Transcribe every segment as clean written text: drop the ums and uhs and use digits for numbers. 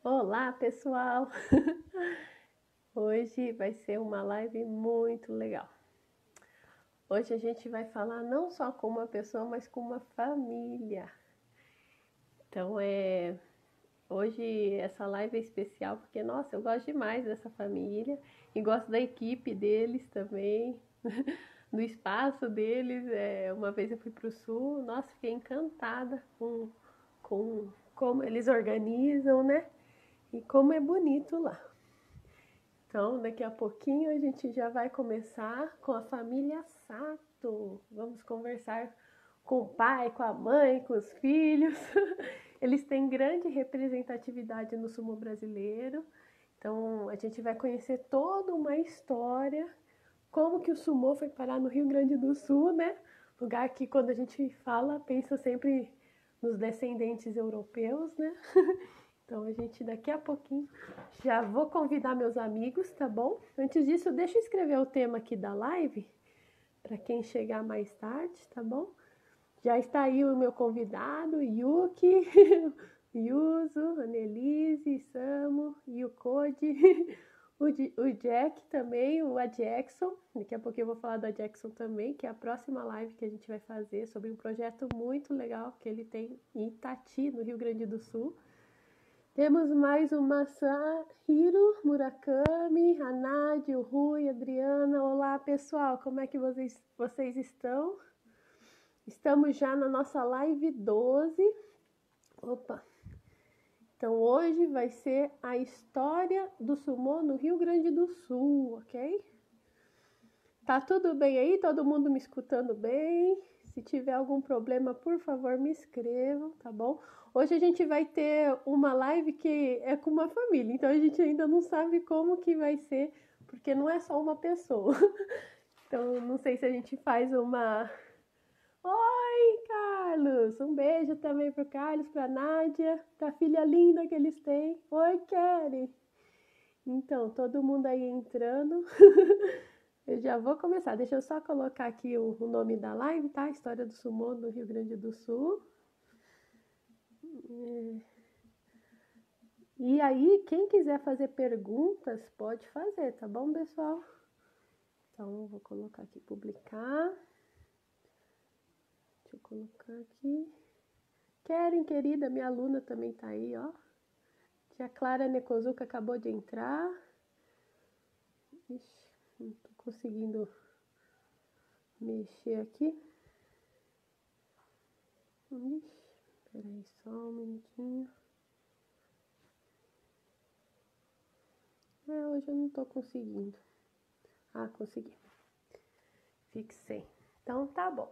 Olá, pessoal! Hoje vai ser uma live muito legal. Hoje a gente vai falar não só com uma pessoa, mas com uma família. Então, hoje essa live é especial porque, nossa, eu gosto demais dessa família e gosto da equipe deles também, do espaço deles. Uma vez eu fui para o Sul, nossa, fiquei encantada com como eles organizam, né? E como é bonito lá. Então, daqui a pouquinho a gente já vai começar com a família Sato. Vamos conversar com o pai, com a mãe, com os filhos. Eles têm grande representatividade no sumo brasileiro. Então, a gente vai conhecer toda uma história, como que o sumô foi parar no Rio Grande do Sul, né? Lugar que quando a gente fala, pensa sempre nos descendentes europeus, né? Então, a gente daqui a pouquinho já vou convidar meus amigos, tá bom? Antes disso, deixa eu escrever o tema aqui da live, para quem chegar mais tarde, tá bom? Já está aí o meu convidado, Yuki, Yuzo, Annelise, Samu, Yukode, o Jack também, o Adjackson. Daqui a pouquinho eu vou falar do Adjackson também, que é a próxima live que a gente vai fazer sobre um projeto muito legal que ele tem em Itati, no Rio Grande do Sul. Temos mais o Masahiro Murakami, a Nádia, o Rui, a Adriana. Olá, pessoal, como é que vocês estão? Estamos já na nossa live 12. Opa! Então, hoje vai ser a história do sumô no Rio Grande do Sul, ok? Tá tudo bem aí? Todo mundo me escutando bem? Se tiver algum problema, por favor, me escrevam, tá bom? Hoje a gente vai ter uma live que é com uma família, então a gente ainda não sabe como que vai ser, porque não é só uma pessoa. Então, não sei se a gente faz uma... Oi, Carlos! Um beijo também pro Carlos, pra Nádia, pra filha linda que eles têm. Oi, Kelly! Então, todo mundo aí entrando. Eu já vou começar. Deixa eu só colocar aqui o nome da live, tá? História do sumô no Rio Grande do Sul. E aí, quem quiser fazer perguntas, pode fazer, tá bom, pessoal? Então, vou colocar aqui, publicar. Deixa eu colocar aqui. Keren, querida, minha aluna também tá aí, ó. Tia Clara Nekozuka acabou de entrar. Ixi, não tô conseguindo mexer aqui. Ixi, peraí só um minutinho. Hoje eu não tô conseguindo. Ah, consegui. Fixei. Então, tá bom.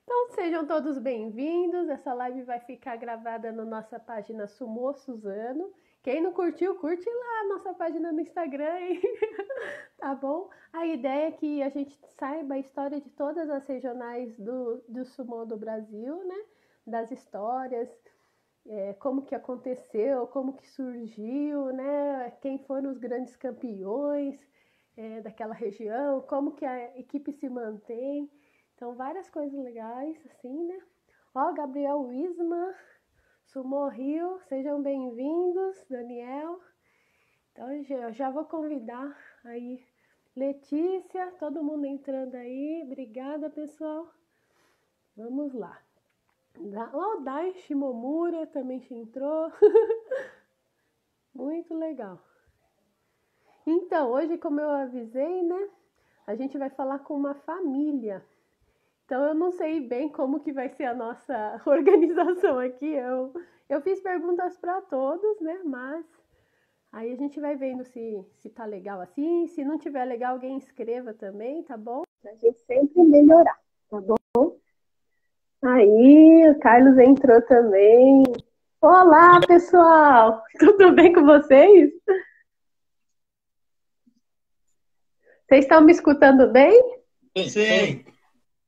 Então, sejam todos bem-vindos. Essa live vai ficar gravada na nossa página Sumô Suzano. Quem não curtiu, curte lá a nossa página no Instagram, hein? Tá bom? A ideia é que a gente saiba a história de todas as regionais do sumô do Brasil, né? Das histórias, como que aconteceu, como que surgiu, né? Quem foram os grandes campeões daquela região, como que a equipe se mantém. Então, várias coisas legais, assim, né? Ó, Gabriel Wisman, Sumô Rio, sejam bem-vindos, Daniel. Então, eu já vou convidar aí Letícia, todo mundo entrando aí. Obrigada, pessoal. Vamos lá. O Dai Shimomura também entrou. Muito legal. Então, hoje, como eu avisei, né? A gente vai falar com uma família. Então, eu não sei bem como que vai ser a nossa organização aqui. Eu fiz perguntas para todos, né? Mas aí a gente vai vendo se tá legal assim. Se não tiver legal, alguém escreva também, tá bom? Pra gente sempre melhorar, tá bom? Aí, o Carlos entrou também. Olá, pessoal! Tudo bem com vocês? Vocês estão me escutando bem? Sim.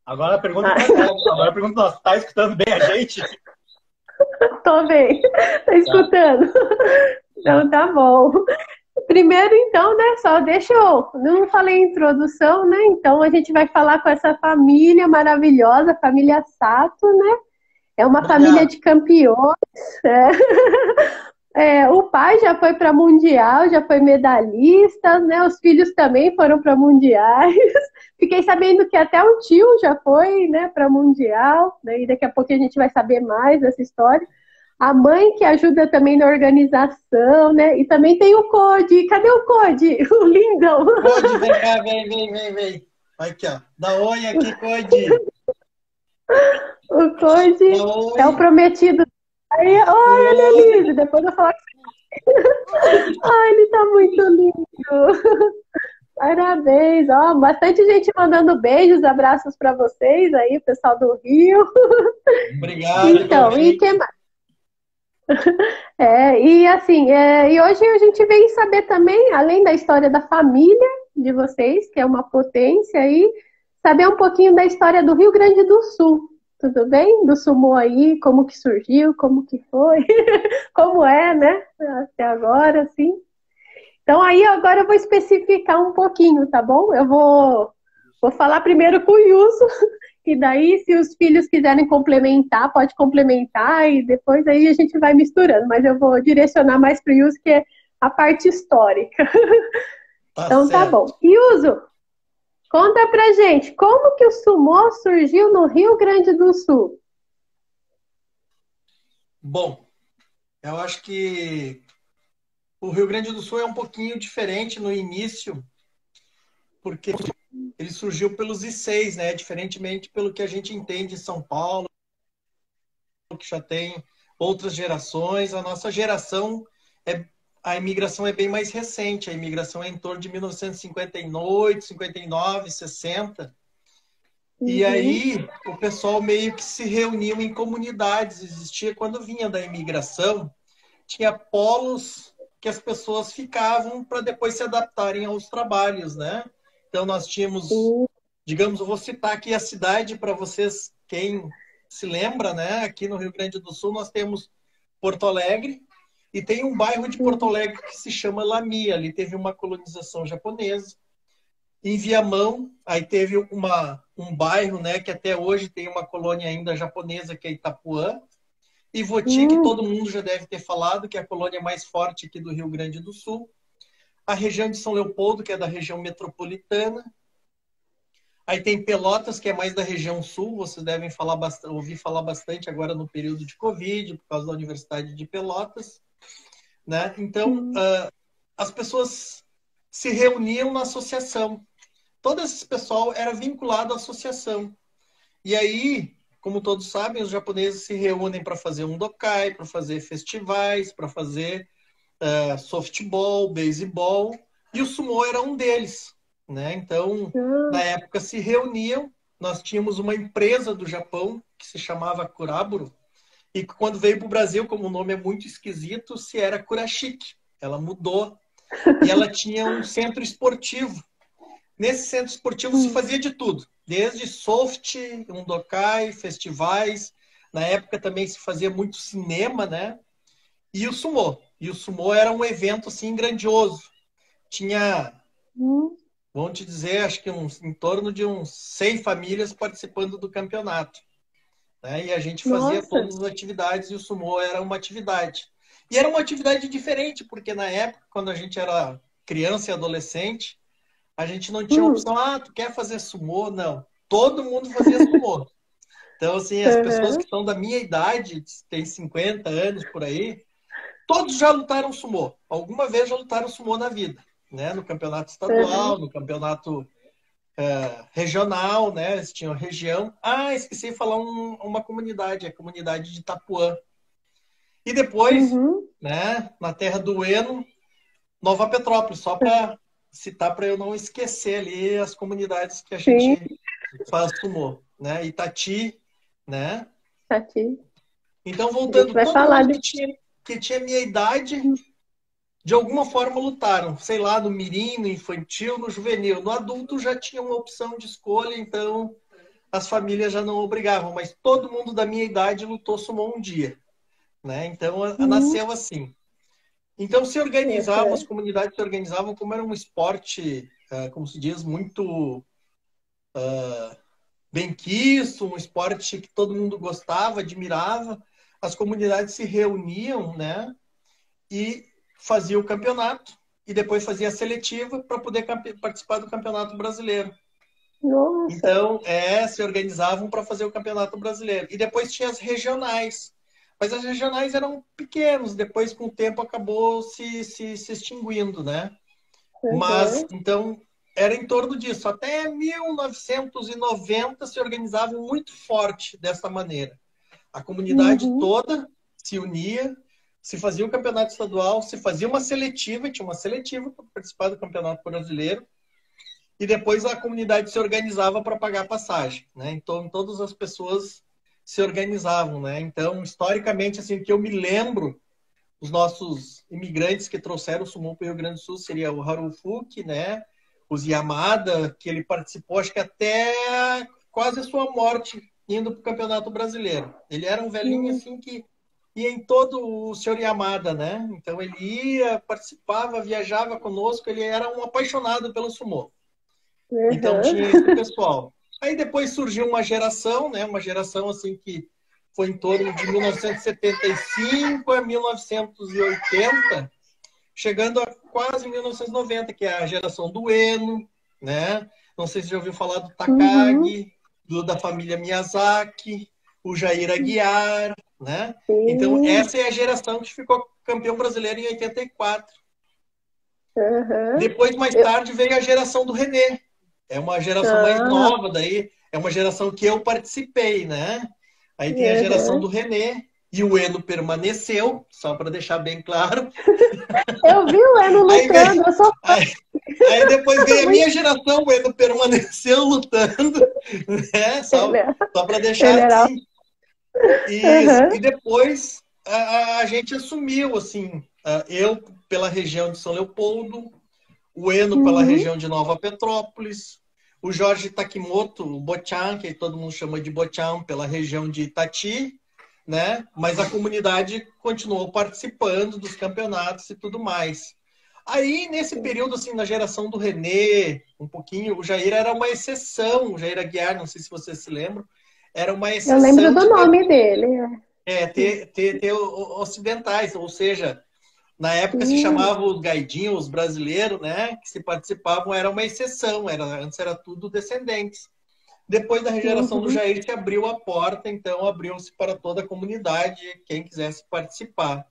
Agora a pergunta agora a pergunta, tá escutando bem a gente? Tô bem. Tá escutando? Então tá bom. Primeiro, então, né, só deixa eu... Não falei introdução, né? Então a gente vai falar com essa família maravilhosa, família Sato, né? É uma família Obrigado. de campeões. É. O pai já foi para mundial, já foi medalhista, né? Os filhos também foram para mundiais. Fiquei sabendo que até o tio já foi, né, para mundial. Né? E daqui a pouco a gente vai saber mais dessa história. A mãe que ajuda também na organização, né? E também tem o Code. Cadê o Code? O lindão. Code, vem cá, vem. Aqui, ó. Dá oi aqui, Code. O Code Dá é o oi. prometido. Aí, oi, Oi. Annelise. Depois eu falo. Ai, ele tá muito lindo. Parabéns. Ó, bastante gente mandando beijos, abraços para vocês aí, pessoal do Rio. Obrigado, Então, e que igualmente. mais? E assim, e hoje a gente vem saber também, além da história da família de vocês, que é uma potência aí, saber um pouquinho da história do Rio Grande do Sul. Tudo bem? Do Sumô aí, como que surgiu, como que foi, como é, né? Até agora, assim. Então aí agora eu vou especificar um pouquinho, tá bom? Vou falar primeiro com o Yuso, e daí se os filhos quiserem complementar, pode complementar, e depois aí a gente vai misturando, mas eu vou direcionar mais para o Yuso, que é a parte histórica. Tá Então tá certo. bom. Yuso, conta pra gente, como que o sumô surgiu no Rio Grande do Sul? Bom, eu acho que o Rio Grande do Sul é um pouquinho diferente no início, porque ele surgiu pelos I6, né? Diferentemente pelo que a gente entende em São Paulo, que já tem outras gerações. A nossa geração, é, a imigração é bem mais recente. A imigração é em torno de 1958, 59, 60. E Uhum. aí o pessoal meio que se reuniu em comunidades. Existia, quando vinha da imigração, tinha polos que as pessoas ficavam para depois se adaptarem aos trabalhos, né? Então nós tínhamos, Sim. digamos, eu vou citar aqui a cidade para vocês, quem se lembra, né? Aqui no Rio Grande do Sul nós temos Porto Alegre e tem um bairro de Porto Uhum. Alegre que se chama Lamia. Ali teve uma colonização japonesa. Em Viamão, aí teve um bairro, né, que até hoje tem uma colônia ainda japonesa, que é Itapuã. E Voti, que Uhum. todo mundo já deve ter falado, que é a colônia mais forte aqui do Rio Grande do Sul. A região de São Leopoldo, que é da região metropolitana. Aí tem Pelotas, que é mais da região sul. Vocês devem ouvir falar bastante agora no período de Covid, por causa da Universidade de Pelotas. Né? Então, Uhum. as pessoas se reuniam na associação. Todo esse pessoal era vinculado à associação. E aí, como todos sabem, os japoneses se reúnem para fazer um dokai, para fazer festivais, para fazer softball, beisebol, e o sumô era um deles. Né? Então, na Ah, época se reuniam, nós tínhamos uma empresa do Japão que se chamava Kuraburo, e quando veio para o Brasil, como o nome é muito esquisito, se era Kurashiki. Ela mudou e ela tinha um centro esportivo. Nesse centro esportivo se hum. fazia de tudo, desde soft, um dokai, festivais. Na época também se fazia muito cinema, né? E o sumô. E o sumô era um evento assim grandioso. Tinha, Hum. vamos te dizer, acho que em torno de uns 100 famílias participando do campeonato. Né? E a gente fazia Nossa. todas as atividades e o sumô era uma atividade. E era uma atividade diferente, porque na época, quando a gente era criança e adolescente, a gente não tinha Hum. opção, tu quer fazer sumô? Não. Todo mundo fazia sumô. Então, assim, as pessoas Uhum. que são da minha idade, tem 50 anos por aí, todos já lutaram sumô. Alguma vez já lutaram sumô na vida. Né? No campeonato Uhum. estadual, no campeonato regional, né? Eles tinham região. Ah, esqueci de falar uma comunidade, a comunidade de Itapuã. E depois, Uhum. né, na terra do Eno, Nova Petrópolis, só para citar para eu não esquecer ali as comunidades que a Sim, gente faz sumô, né? Itati, né? Tati. Então, A gente voltando, vai todo falar mundo de. que tinha minha idade, de alguma forma lutaram. Sei lá, no mirim, no infantil, no juvenil. No adulto já tinha uma opção de escolha, então as famílias já não obrigavam. Mas todo mundo da minha idade lutou sumô um dia. Né? Então, Hum. nasceu assim. Então, se organizavam, as Uhum. comunidades se organizavam como era um esporte, como se diz, muito benquisto, um esporte que todo mundo gostava, admirava. As comunidades se reuniam, né? E faziam o campeonato. E depois fazia a seletiva para poder participar do Campeonato Brasileiro. Nossa. Então, se organizavam para fazer o Campeonato Brasileiro. E depois tinha as regionais. Mas as regionais eram pequenos, depois com o tempo acabou se extinguindo, né? Mas, então, era em torno disso. Até 1990 se organizavam muito forte dessa maneira. A comunidade toda se unia, se fazia o campeonato estadual, se fazia uma seletiva, tinha uma seletiva para participar do Campeonato Brasileiro, e depois a comunidade se organizava para pagar a passagem, né? Então, todas as pessoas se organizavam, né? Então, historicamente, assim, que eu me lembro, os nossos imigrantes que trouxeram o sumo para o Rio Grande do Sul seria o Harufuki, né? Os Yamada, que ele participou, acho que até quase a sua morte, indo para o Campeonato Brasileiro. Ele era um velhinho, assim, que ia em todo o senhor Yamada, né? Então, ele ia, participava, viajava conosco, ele era um apaixonado pelo sumô. Então tinha esse pessoal. Aí depois surgiu uma geração, né? Uma geração assim que foi em torno de 1975 a 1980, chegando a quase 1990, que é a geração do Eno, né? Não sei se já ouviu falar do Takagi, da família Miyazaki, o Jair Aguiar, né? Então essa é a geração que ficou campeão brasileiro em 84. Depois, mais tarde, veio a geração do René. É uma geração mais nova, daí é uma geração que eu participei, né? Aí tem a geração do René, e o Eno permaneceu, só para deixar bem claro. Eu vi o Eno lutando, eu sou fã. Aí depois veio a minha geração, o Eno permaneceu lutando, né? Só para deixar assim. E depois a gente assumiu, assim, eu pela região de São Leopoldo, o Eno pela região de Nova Petrópolis, o Jorge Takimoto, o Bochan, que todo mundo chama de Bochan, pela região de Itati, né? Mas a comunidade continuou participando dos campeonatos e tudo mais. Aí, nesse período, assim, na geração do René, um pouquinho, o Jair era uma exceção, o Jair Aguiar, não sei se você se lembra, era uma exceção. Eu lembro do nome dele. Ter ocidentais, ou seja, na época se chamavam os gaidinhos, os brasileiros, né? Que se participavam, era uma exceção, antes era tudo descendentes. Depois da geração do Jair se abriu a porta, então abriu-se para toda a comunidade, quem quisesse participar.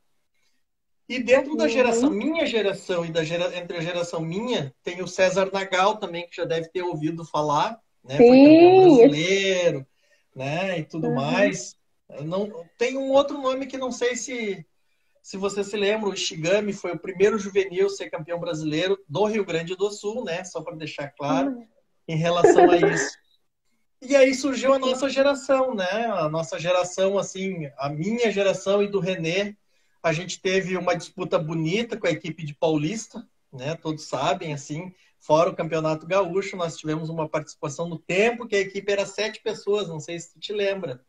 E dentro da geração, minha geração e entre a geração minha, tem o César Nagal também, que já deve ter ouvido falar, né? Foi campeão brasileiro, né? E tudo mais. Não, tem um outro nome que não sei se você se lembra, o Ishigami foi o primeiro juvenil a ser campeão brasileiro do Rio Grande do Sul, né? Só para deixar claro em relação a isso. E aí surgiu a nossa geração, né? A nossa geração, assim, a minha geração e do René, a gente teve uma disputa bonita com a equipe de Paulista, né? Todos sabem, assim, fora o Campeonato Gaúcho, nós tivemos uma participação no tempo que a equipe era 7 pessoas, não sei se tu te lembra.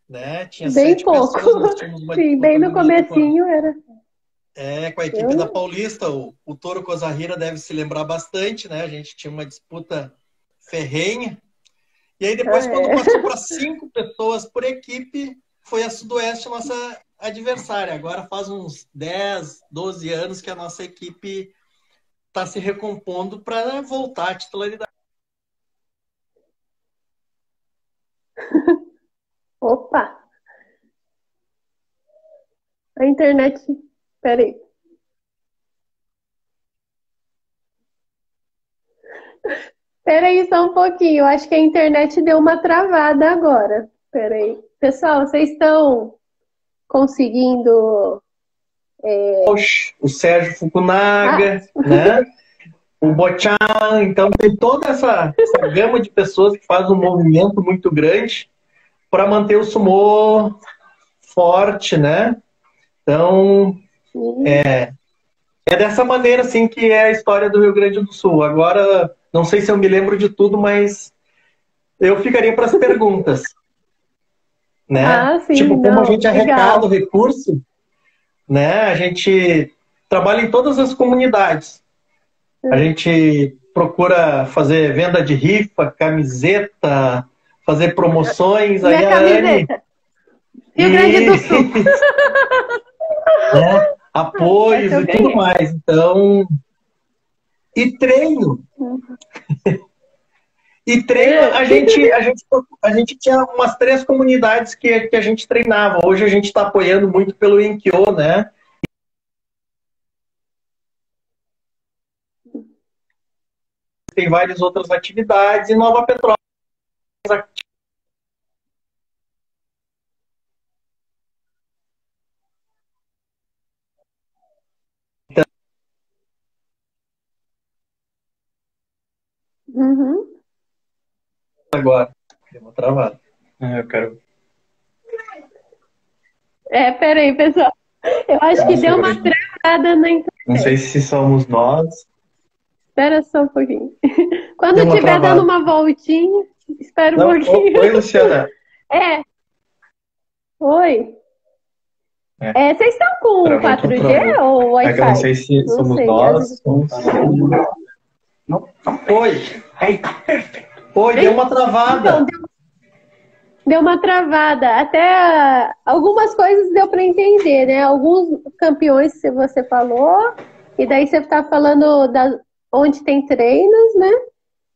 Né? Tinha bem 7 pouco. pessoas, nós tínhamos uma Sim, bem no comecinho era. Com a equipe da Paulista, o Toro Kozahira deve se lembrar bastante, né? A gente tinha uma disputa ferrenha. E aí depois, quando passou para 5 pessoas por equipe, foi a Sudoeste nossa adversária. Agora faz uns 10, 12 anos que a nossa equipe está se recompondo para voltar à titularidade. Opa! A internet... Peraí. Peraí só um pouquinho. Eu acho que a internet deu uma travada agora. Peraí. Pessoal, vocês estão conseguindo... O Sérgio Fukunaga, né? O Bochan. Então tem toda essa gama de pessoas que fazem um movimento muito grande para manter o sumô forte, né? Então, é dessa maneira, assim, que é a história do Rio Grande do Sul. Agora, não sei se eu me lembro de tudo, mas eu ficaria para as perguntas, né? Sim, tipo, como a gente arrecada o legal. recurso, né? A gente trabalha em todas as comunidades. A gente procura fazer venda de rifa, camiseta, fazer promoções. Minha Aí a Anne. camiseta. Rio Grande do Sul. Né, apoios e tudo mais. Então. E treino. E treino, a gente tinha umas 3 comunidades que a gente treinava. Hoje a gente está apoiando muito pelo Enkyo, né? Tem várias outras atividades. E Nova Petrópolis. Uhum. Agora. Deu uma travada. Eu quero. Peraí, pessoal. Eu acho que deu uma travada na internet. Não sei se somos nós. Espera só um pouquinho. Quando estiver dando uma voltinha, espera um pouquinho. Oi, Luciana. Oi. Vocês estão com 4G ou Wi-Fi? Eu não sei se somos nós. Oi. Oi, deu uma travada. Então, deu uma travada. Até algumas coisas deu para entender, né? Alguns campeões que você falou, e daí você está falando onde tem treinos, né?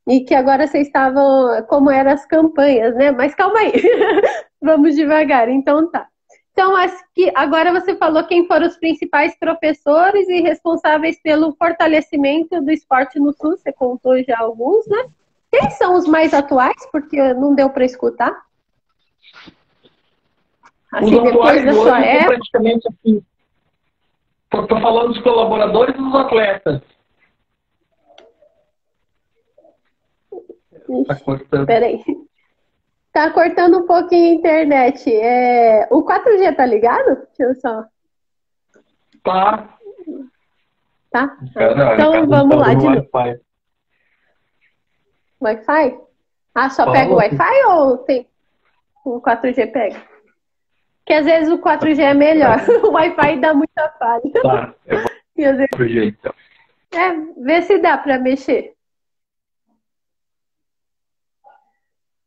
E que agora vocês estavam, como eram as campanhas, né? Mas calma aí, vamos devagar. Então tá. Então, agora você falou quem foram os principais professores e responsáveis pelo fortalecimento do esporte no Sul. Você contou já alguns, né? Quem são os mais atuais? Porque não deu para escutar. Assim, os depois da sua época. Praticamente assim. Estou falando dos colaboradores e dos atletas. Tá cortando. Peraí. Tá cortando um pouquinho a internet. O 4G tá ligado? Deixa eu só. Tá. Tá? Então vamos lá de novo. Wi-Fi? Wi-Fi? Só pega o Wi-Fi ou tem o 4G pega? Porque às vezes o 4G é melhor. O Wi-Fi dá muita falha. Tá, eu vou e às vezes... 4G então. Vê se dá pra mexer.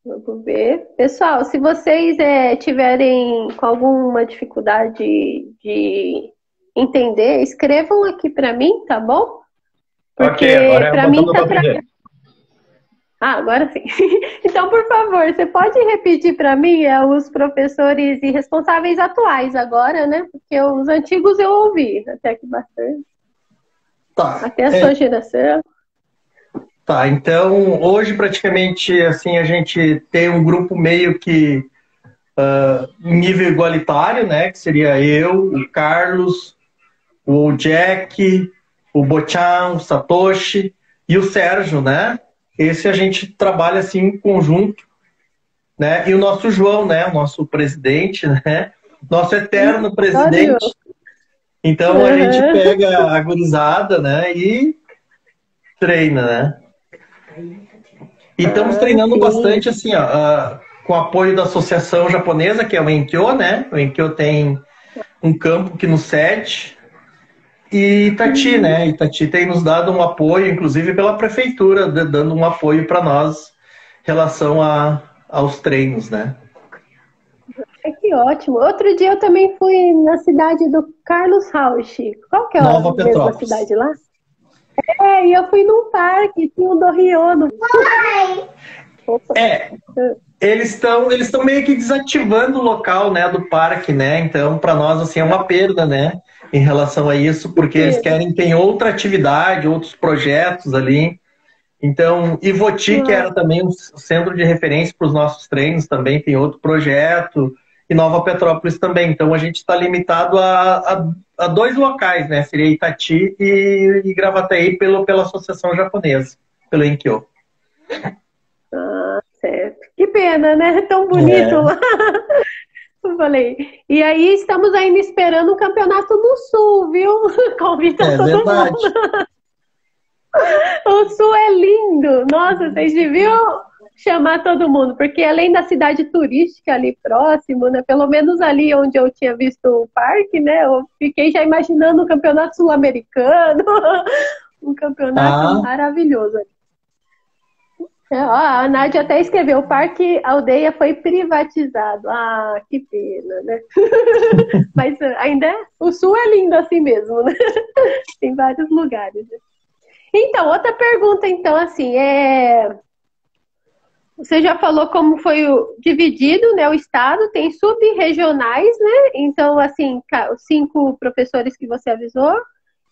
Vamos ver. Pessoal, se vocês tiverem com alguma dificuldade de entender, escrevam aqui para mim, tá bom? Porque para mim tá travando. Agora sim. Então, por favor, você pode repetir para mim os professores e responsáveis atuais agora, né? Porque os antigos eu ouvi, até que bastante. Tá. Até a sua geração. Tá, então hoje praticamente assim a gente tem um grupo meio que em nível igualitário, né? Que seria eu, o Carlos, o Jack, o Bochan, o Satoshi e o Sérgio, né? Esse a gente trabalha assim em conjunto, né? E o nosso João, né? O nosso presidente, né? Nosso eterno presidente. Então a gente pega a gurizada, né? E treina, né? E estamos treinando bastante, assim, com o apoio da associação japonesa, que é o Enkyo, né? O Enkyo tem um campo que nos cede. E Itati, né? Itati tem nos dado um apoio, inclusive pela prefeitura, dando um apoio para nós em relação aos treinos, né? Que ótimo. Outro dia eu também fui na cidade do Carlos Rauch. Qual que é a mesma cidade lá? E eu fui num parque, tinha o do Rio. No... Eles estão meio que desativando o local, né, do parque, né? Então, para nós, assim, é uma perda, né, em relação a isso, porque eles querem ter outra atividade, outros projetos ali. Então, Ivoti, que era também um centro de referência para os nossos treinos, também tem outro projeto. E Nova Petrópolis também. Então, a gente está limitado a 2 locais, né? Seria Itati e Gravataí pela Associação Japonesa, pelo Enkyo. Certo. Que pena, né? Tão bonito lá. Eu falei. E aí, estamos ainda esperando o campeonato no Sul, viu? Convida todo mundo. O Sul é lindo. Nossa, vocês deviam chamar todo mundo, porque além da cidade turística ali próximo, né, pelo menos ali onde eu tinha visto o parque, né, eu fiquei já imaginando um campeonato sul-americano, um campeonato maravilhoso. A Nádia até escreveu, o Parque Aldeia foi privatizado. Ah, que pena, né? Mas ainda o Sul é lindo assim mesmo, né? Tem vários lugares. Então, outra pergunta, então, assim, você já falou como foi dividido, né, o estado, tem sub-regionais, né? Então, assim, os 5 professores que você avisou.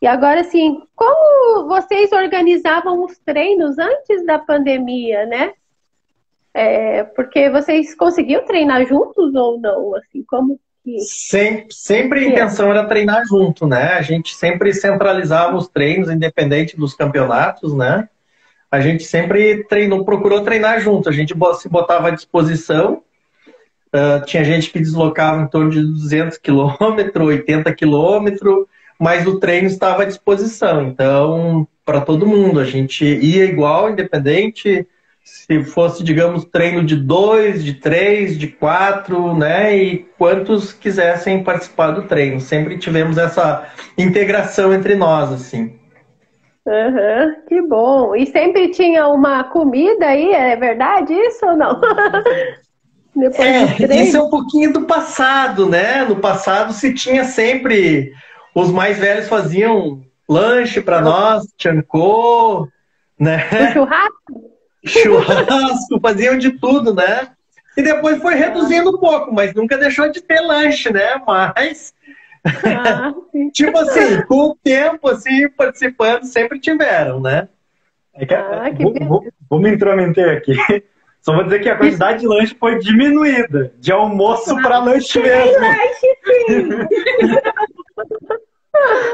E agora, assim, como vocês organizavam os treinos antes da pandemia, né? Porque vocês conseguiam treinar juntos ou não? Assim, como que... Sempre a intenção era treinar junto, né? A gente sempre centralizava os treinos, independente dos campeonatos, né? A gente sempre procurou treinar junto. A gente se botava à disposição. Tinha gente que deslocava em torno de 200 quilômetros, 80 quilômetros, mas o treino estava à disposição. Então, para todo mundo, a gente ia igual, independente. Se fosse, digamos, treino de 2, de 3, de 4, né? E quantos quisessem participar do treino. Sempre tivemos essa integração entre nós, assim. Uhum, que bom. E sempre tinha uma comida aí, é verdade isso ou não? Isso é um pouquinho do passado, né? No passado se tinha sempre... Os mais velhos faziam lanche para nós, tchancô, né? O churrasco? Churrasco, faziam de tudo, né? E depois foi reduzindo um pouco, mas nunca deixou de ter lanche, né? Mas, tipo assim, com o tempo, assim, participando, sempre tiveram, né? Vou me intrometer aqui. Só vou dizer que a quantidade de lanche foi diminuída. De almoço para lanche mesmo. Lanche, sim!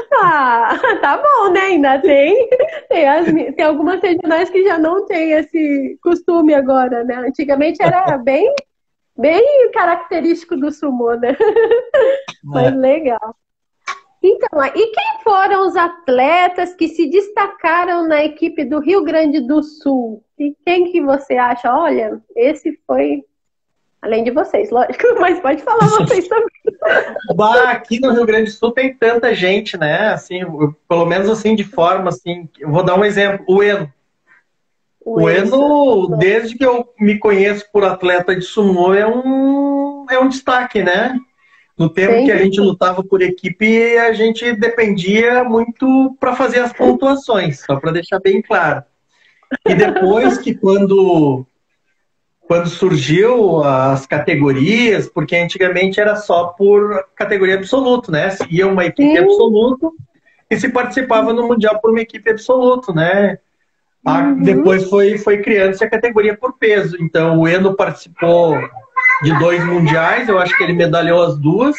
Tá bom, né? Ainda tem algumas regionais que já não tem esse costume agora, né? Antigamente era bem característico do sumô, né? Mas legal. Então, e quem foram os atletas que se destacaram na equipe do Rio Grande do Sul? E quem que você acha? Olha, esse foi... Além de vocês, lógico, mas pode falar vocês também. Aqui no Rio Grande do Sul tem tanta gente, né? Assim, pelo menos assim, de forma assim. Eu vou dar um exemplo. O Eno. O Eno, desde que eu me conheço por atleta de sumô, é um destaque, né? No tempo que a gente lutava por equipe, a gente dependia muito para fazer as pontuações, só para deixar bem claro. E depois que quando surgiu as categorias, porque antigamente era só por categoria absoluta, né? Se ia uma equipe absoluta e se participava no Mundial por uma equipe absoluta, né? Depois foi criando-se a categoria por peso. Então o Eno participou de 2 mundiais, eu acho que ele medalhou as 2.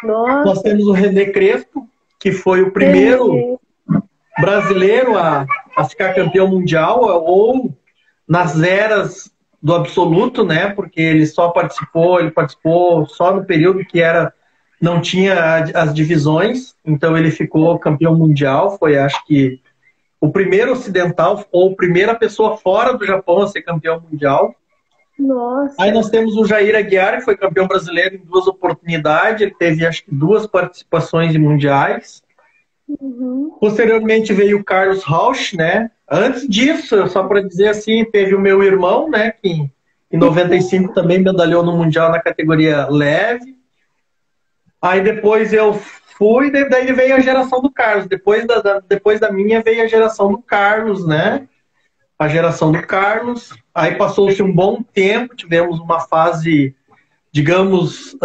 Nossa. Nós temos o René Crespo, que foi o primeiro brasileiro a ficar campeão mundial, ou nas eras do absoluto, né? Porque ele participou só no período que não tinha as divisões, então ele ficou campeão mundial, foi acho que o primeiro ocidental ou a primeira pessoa fora do Japão a ser campeão mundial. Nossa. Aí nós temos o Jair Aguiar, que foi campeão brasileiro em 2 oportunidades, ele teve acho que 2 participações em mundiais. Posteriormente veio o Carlos Rauch, né? Antes disso, só para dizer assim, teve o meu irmão, né? Que em 95 também medalhou no Mundial na categoria leve. Aí depois eu fui, daí veio a geração do Carlos. Depois da minha veio a geração do Carlos, né? A geração do Carlos. Aí passou-se um bom tempo, tivemos uma fase, digamos,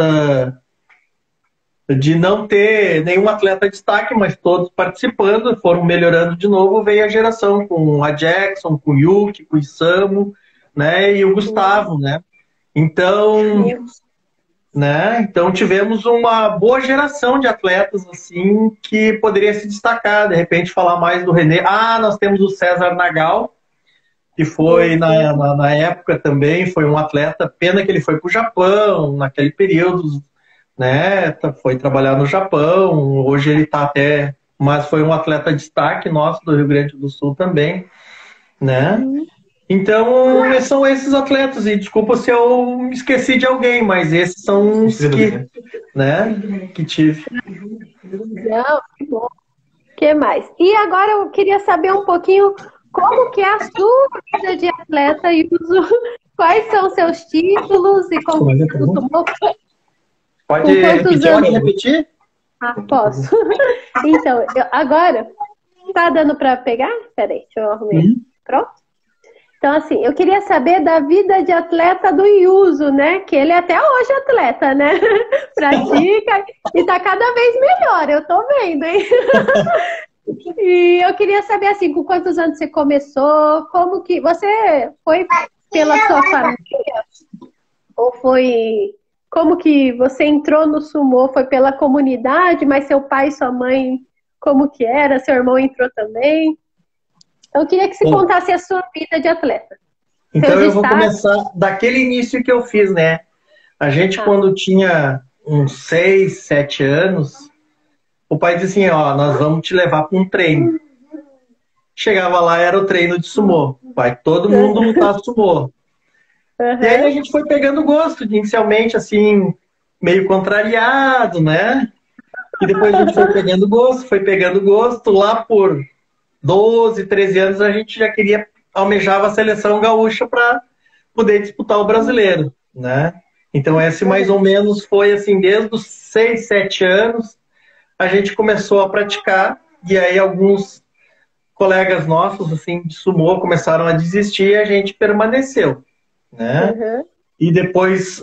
de não ter nenhum atleta de destaque, mas todos participando, foram melhorando de novo, veio a geração com a Jackson, com o Yuki, com o Isamu, né, e o Gustavo, né? Então, então tivemos uma boa geração de atletas assim que poderia se destacar, de repente falar mais do René. Nós temos o César Nagal, que foi na época também, foi um atleta, pena que ele foi para o Japão, naquele período, né, foi trabalhar no Japão, hoje ele está até, mas foi um atleta de destaque nosso do Rio Grande do Sul também, né? Então, são esses atletas, e desculpa se eu me esqueci de alguém, mas esses são os que tive. Não, que bom. O que mais? E agora eu queria saber um pouquinho como que é a sua vida de atleta e quais são seus títulos e como Mas é você costumou? Pode Com quantos repetir? anos? Pode repetir? Ah, posso. Então, agora, tá dando para pegar? Peraí, deixa eu arrumar. Pronto? Então, assim, eu queria saber da vida de atleta do Yuzo, né? Que ele é até hoje atleta, né? Pratica e tá cada vez melhor, eu tô vendo, hein? E eu queria saber, assim, com quantos anos você começou? Como que... Você foi pela sua família? Ou foi... Como que você entrou no sumô? Foi pela comunidade, mas seu pai e sua mãe, como que era? Seu irmão entrou também? Eu queria que você contasse a sua vida de atleta. Então eu vou começar daquele início que eu fiz, né? A gente, quando tinha uns 6, 7 anos, o pai dizia assim, ó, nós vamos te levar para um treino. Chegava lá, era o treino de sumô. Vai todo mundo lutar sumô. E aí a gente foi pegando gosto, inicialmente, assim, meio contrariado, né? E depois a gente foi pegando gosto. Lá por 12, 13 anos, a gente já almejava a seleção gaúcha para poder disputar o brasileiro, né? Então esse mais ou menos foi assim, desde os 6, 7 anos, a gente começou a praticar, e aí alguns colegas nossos, assim, de sumô começaram a desistir e a gente permaneceu, né? E depois,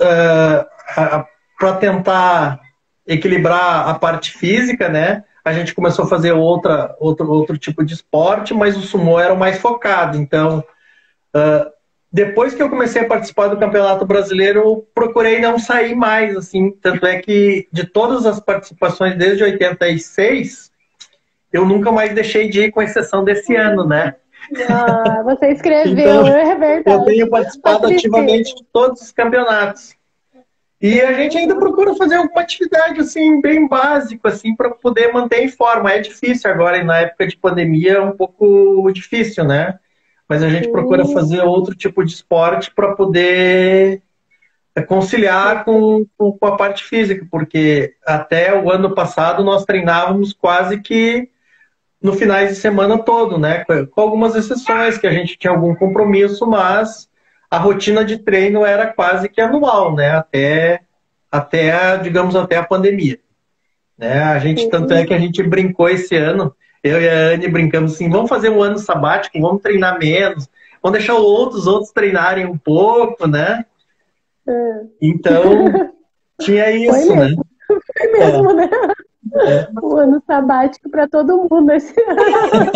para tentar equilibrar a parte física, né? A gente começou a fazer outro tipo de esporte, mas o sumô era o mais focado. Então, depois que eu comecei a participar do Campeonato Brasileiro, eu procurei não sair mais, assim. Tanto é que, de todas as participações desde 86, eu nunca mais deixei de ir, com exceção desse ano, né? Ah, você escreveu, então, é verdade. Eu tenho participado ativamente de todos os campeonatos. E a gente ainda procura fazer alguma atividade, assim, bem básica, assim, para poder manter em forma. É difícil agora, e na época de pandemia é um pouco difícil, né? Mas a gente procura fazer outro tipo de esporte para poder conciliar com a parte física, porque até o ano passado nós treinávamos quase que no finais de semana todo, né? Com algumas exceções, que a gente tinha algum compromisso, mas a rotina de treino era quase que anual, né? Digamos, até a pandemia. Né? Tanto é que a gente brincou esse ano, eu e a Anne brincamos assim, vamos fazer um ano sabático, vamos treinar menos, vamos deixar os outros treinarem um pouco, né? Então, tinha isso, né? Foi mesmo, né? O ano sabático para todo mundo esse ano.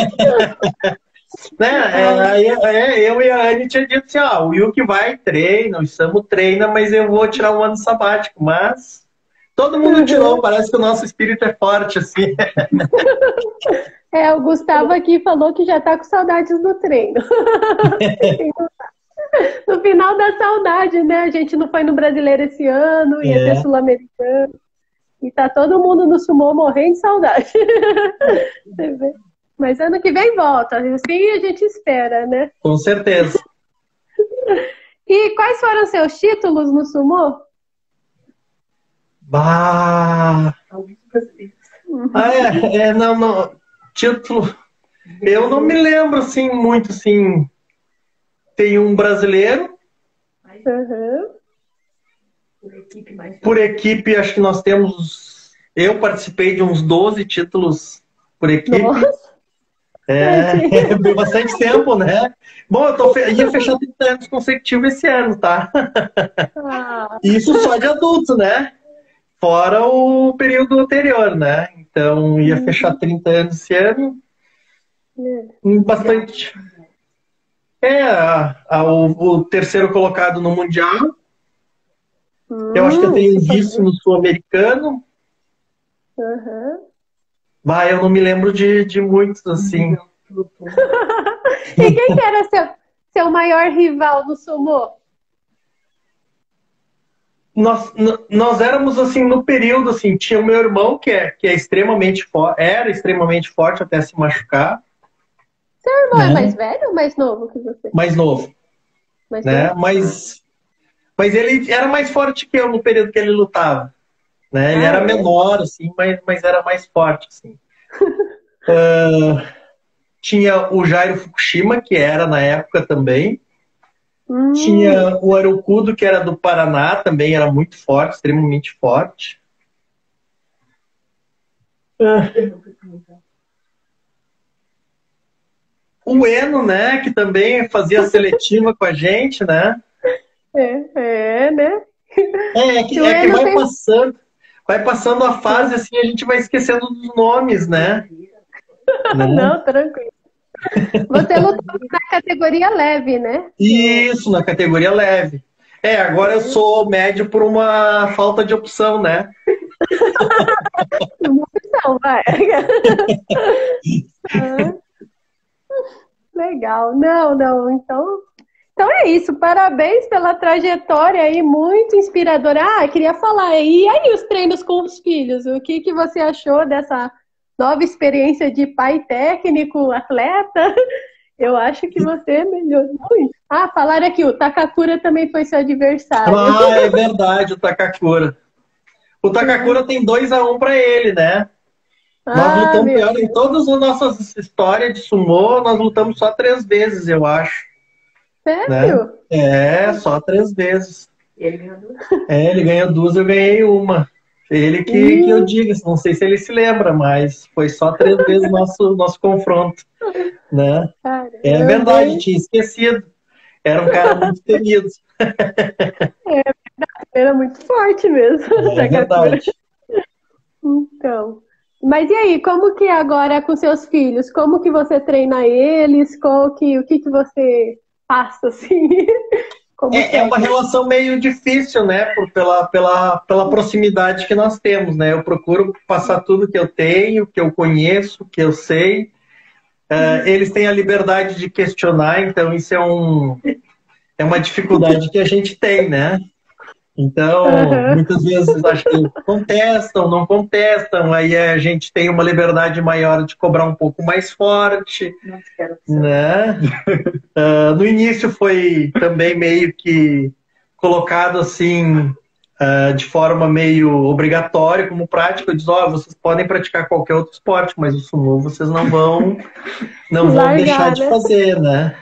Eu e a Anne tinha dito assim, ó, o Yuki vai, treina, o Samu treina, mas eu vou tirar um ano sabático, mas todo mundo tirou, parece que o nosso espírito é forte, assim. O Gustavo aqui falou que já tá com saudades do treino. No final da saudade, né? A gente não foi no Brasileiro esse ano, ia ter Sul-Americano. E tá todo mundo no sumô morrendo de saudade. Mas ano que vem volta. Assim a gente espera, né? Com certeza. E quais foram seus títulos no sumô? Não. Título. Eu não me lembro, assim, muito, assim. Tem um brasileiro. Por equipe, acho que nós temos... Eu participei de uns 12 títulos por equipe. Nossa. Bastante tempo, né? Bom, ia fechar 30 anos consecutivos esse ano, tá? Isso só de adulto, né? Fora o período anterior, né? Então, ia fechar 30 anos esse ano. Bastante. O terceiro colocado no Mundial. Eu acho que eu tenho visto no Sul-Americano. Eu não me lembro de muitos, assim. E quem que era seu maior rival no sumô? Nós éramos, assim, no período, assim, tinha o meu irmão, que era extremamente forte até se machucar. Seu irmão é mais velho ou mais novo que você? Mais novo. Né? Mas ele era mais forte que eu no período que ele lutava. Né? Ele era menor, assim, mas era mais forte, assim. Tinha o Jairo Fukushima, que era na época também. Tinha o Arocudo, que era do Paraná, também era muito forte, extremamente forte. O Eno, né, que também fazia seletiva com a gente, né? Né? Que vai passando a fase, assim, a gente vai esquecendo dos nomes, né? Não, tranquilo. Você lutou na categoria leve, né? Isso, na categoria leve. Agora eu sou médio por uma falta de opção, né? Não, vai. Legal. Não. Então é isso. Parabéns pela trajetória aí, muito inspiradora. Queria falar. E aí, os treinos com os filhos? O que você achou dessa nova experiência de pai técnico, atleta? Eu acho que você melhorou muito. Falaram aqui, o Takakura também foi seu adversário. É verdade, o Takakura. O Takakura tem 2-1 para ele, né? Nós lutamos em todas as nossas histórias de sumô, nós lutamos só 3 vezes, eu acho. Sério? Né? Só 3 vezes. Ele ganhou 2. Ele ganhou 2, eu ganhei 1. Ele que eu diga, não sei se ele se lembra, mas foi só 3 vezes nosso confronto. Né? É verdade, tinha esquecido. Era um cara muito temido. Era muito forte mesmo. É verdade. Então, mas e aí, como que agora com seus filhos? Como que você treina eles? O que você passa assim? É uma relação meio difícil, né? Pela proximidade que nós temos, né? Eu procuro passar tudo que eu tenho, que eu conheço, que eu sei. Eles têm a liberdade de questionar, então isso é uma dificuldade que a gente tem, né? Então, muitas vezes acho que contestam, não contestam, aí a gente tem uma liberdade maior de cobrar um pouco mais forte, né? No início foi também meio que colocado assim, de forma meio obrigatória, como prática. Eu disse, vocês podem praticar qualquer outro esporte, mas o sumô vocês não vão deixar de fazer, né?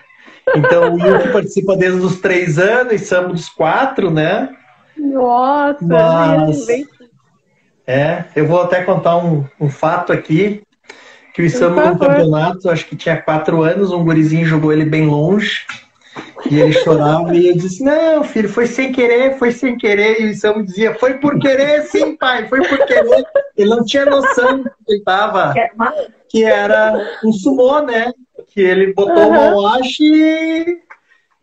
Então, o Yuki participa desde os 3 anos e Samu dos 4, né? Nossa, mas, eu vou até contar um fato aqui, que o Isamu no campeonato, acho que tinha 4 anos, um gurizinho jogou ele bem longe, e ele chorava, e eu disse, não, filho, foi sem querer, e o Isamu dizia, foi por querer, sim, pai, foi por querer. Ele não tinha noção que era um sumô, né, que ele botou uma washi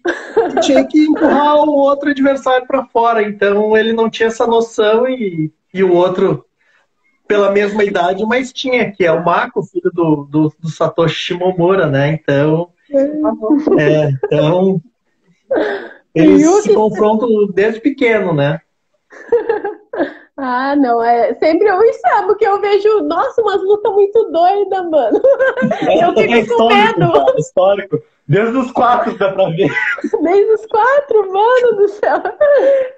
e tinha que empurrar o outro adversário para fora, então ele não tinha essa noção e o outro pela mesma idade, mas tinha, que é o Mako, filho do Satoshi Shimomura, né? Então, eles se confrontam desde pequeno, né? Não, sempre o Isamu que eu vejo, nossa, umas lutas muito doidas, mano. Eu fico com medo. Cara, histórico. Desde os 4 dá pra ver. Desde os 4, mano do céu.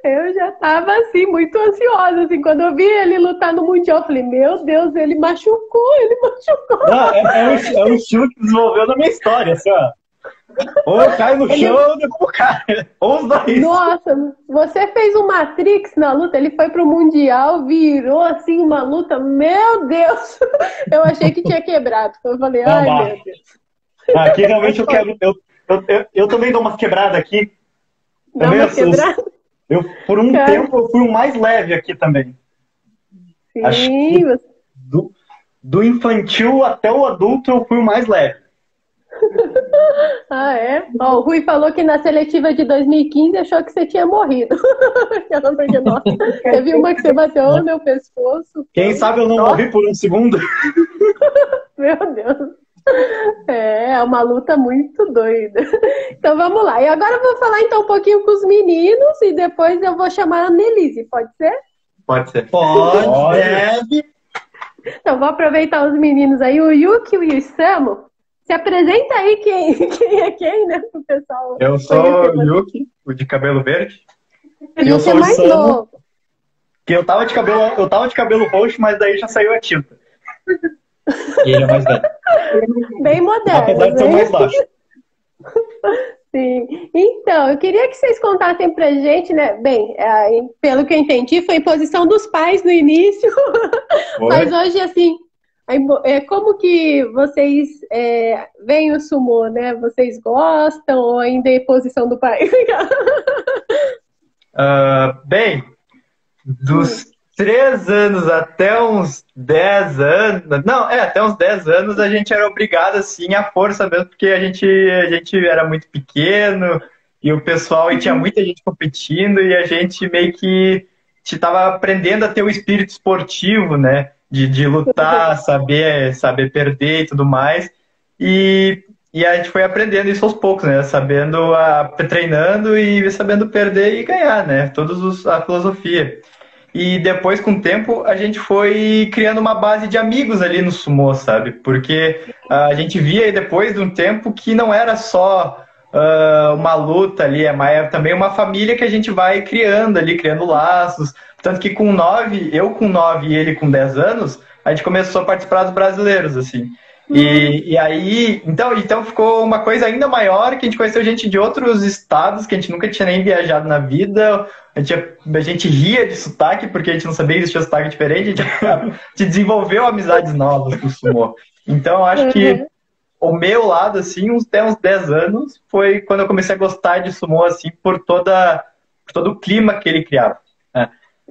Eu já tava assim, muito ansiosa. Assim, quando eu vi ele lutar no Mundial, eu falei, meu Deus, ele machucou. Não, é um estilo que desenvolveu na minha história, assim, ó. Ou eu caio no chão, ou eu derrubo o cara. Ou os dois. Nossa, você fez um Matrix na luta, ele foi pro Mundial, virou assim uma luta, meu Deus. Eu achei que tinha quebrado. Eu falei, meu Deus. Aqui realmente eu quebro. Eu também dou umas quebradas aqui. Dá umas quebradas? Por um tempo eu fui o mais leve aqui também. Sim, acho que do infantil até o adulto eu fui o mais leve. O Rui falou que na seletiva de 2015 achou que você tinha morrido. Teve uma que você bateu no meu pescoço. Quem sabe eu não morri por um segundo. Meu Deus. É uma luta muito doida. Então vamos lá. E agora eu vou falar então um pouquinho com os meninos e depois eu vou chamar a Nelise, pode ser? Pode ser. Pode. Então vou aproveitar os meninos aí, o Yuki e o Isamu. Se apresenta aí quem é quem, né, pro pessoal. Eu sou o Yuki, o de cabelo verde. E eu sou mais novo. Que eu tava de cabelo roxo, mas daí já saiu a tinta. E ele é mais velho. Bem moderno. Apesar de ser mais baixo. Sim. Então, eu queria que vocês contassem pra gente, né? Bem, pelo que eu entendi, foi imposição dos pais no início, mas Foi. hoje, assim, como que vocês veem o sumô, né? Vocês gostam ou ainda é imposição do pai? Bem, dos 3 anos até uns 10 anos, não, até uns 10 anos a gente era obrigado, assim, à força mesmo, porque a gente era muito pequeno e o pessoal, e tinha muita gente competindo e a gente meio que estava aprendendo a ter o espírito esportivo, né, de lutar, saber perder e tudo mais, e, e a gente foi aprendendo isso aos poucos, né, sabendo, treinando e sabendo perder e ganhar, né, a filosofia. E depois, com o tempo, a gente foi criando uma base de amigos ali no sumô, sabe? Porque a gente via aí depois de um tempo que não era só uma luta ali, também uma família que a gente vai criando ali, criando laços. Tanto que eu com 9 e ele com 10 anos, a gente começou a participar dos brasileiros, assim. E aí, então ficou uma coisa ainda maior, que a gente conheceu gente de outros estados que a gente nunca tinha nem viajado na vida. A gente ria de sotaque, porque a gente não sabia que existia sotaque diferente. A gente desenvolveu amizades novas com o sumô. Então, acho que o meu lado, assim, até uns 10 anos, foi quando eu comecei a gostar de sumô, assim, por todo o clima que ele criava. É.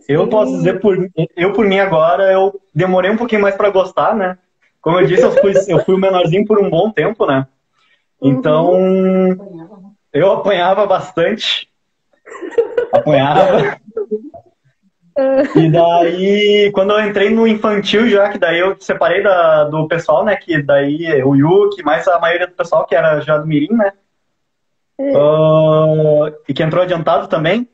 Eu posso dizer, por mim agora, eu demorei um pouquinho mais para gostar, né? Como eu disse, eu fui o menorzinho por um bom tempo, né? Então, eu apanhava bastante. Apanhava. E daí, quando eu entrei no infantil já, que daí eu separei do pessoal, né? Que daí o Yuki, mais a maioria do pessoal que era já do Mirim, né? E que entrou adiantado também.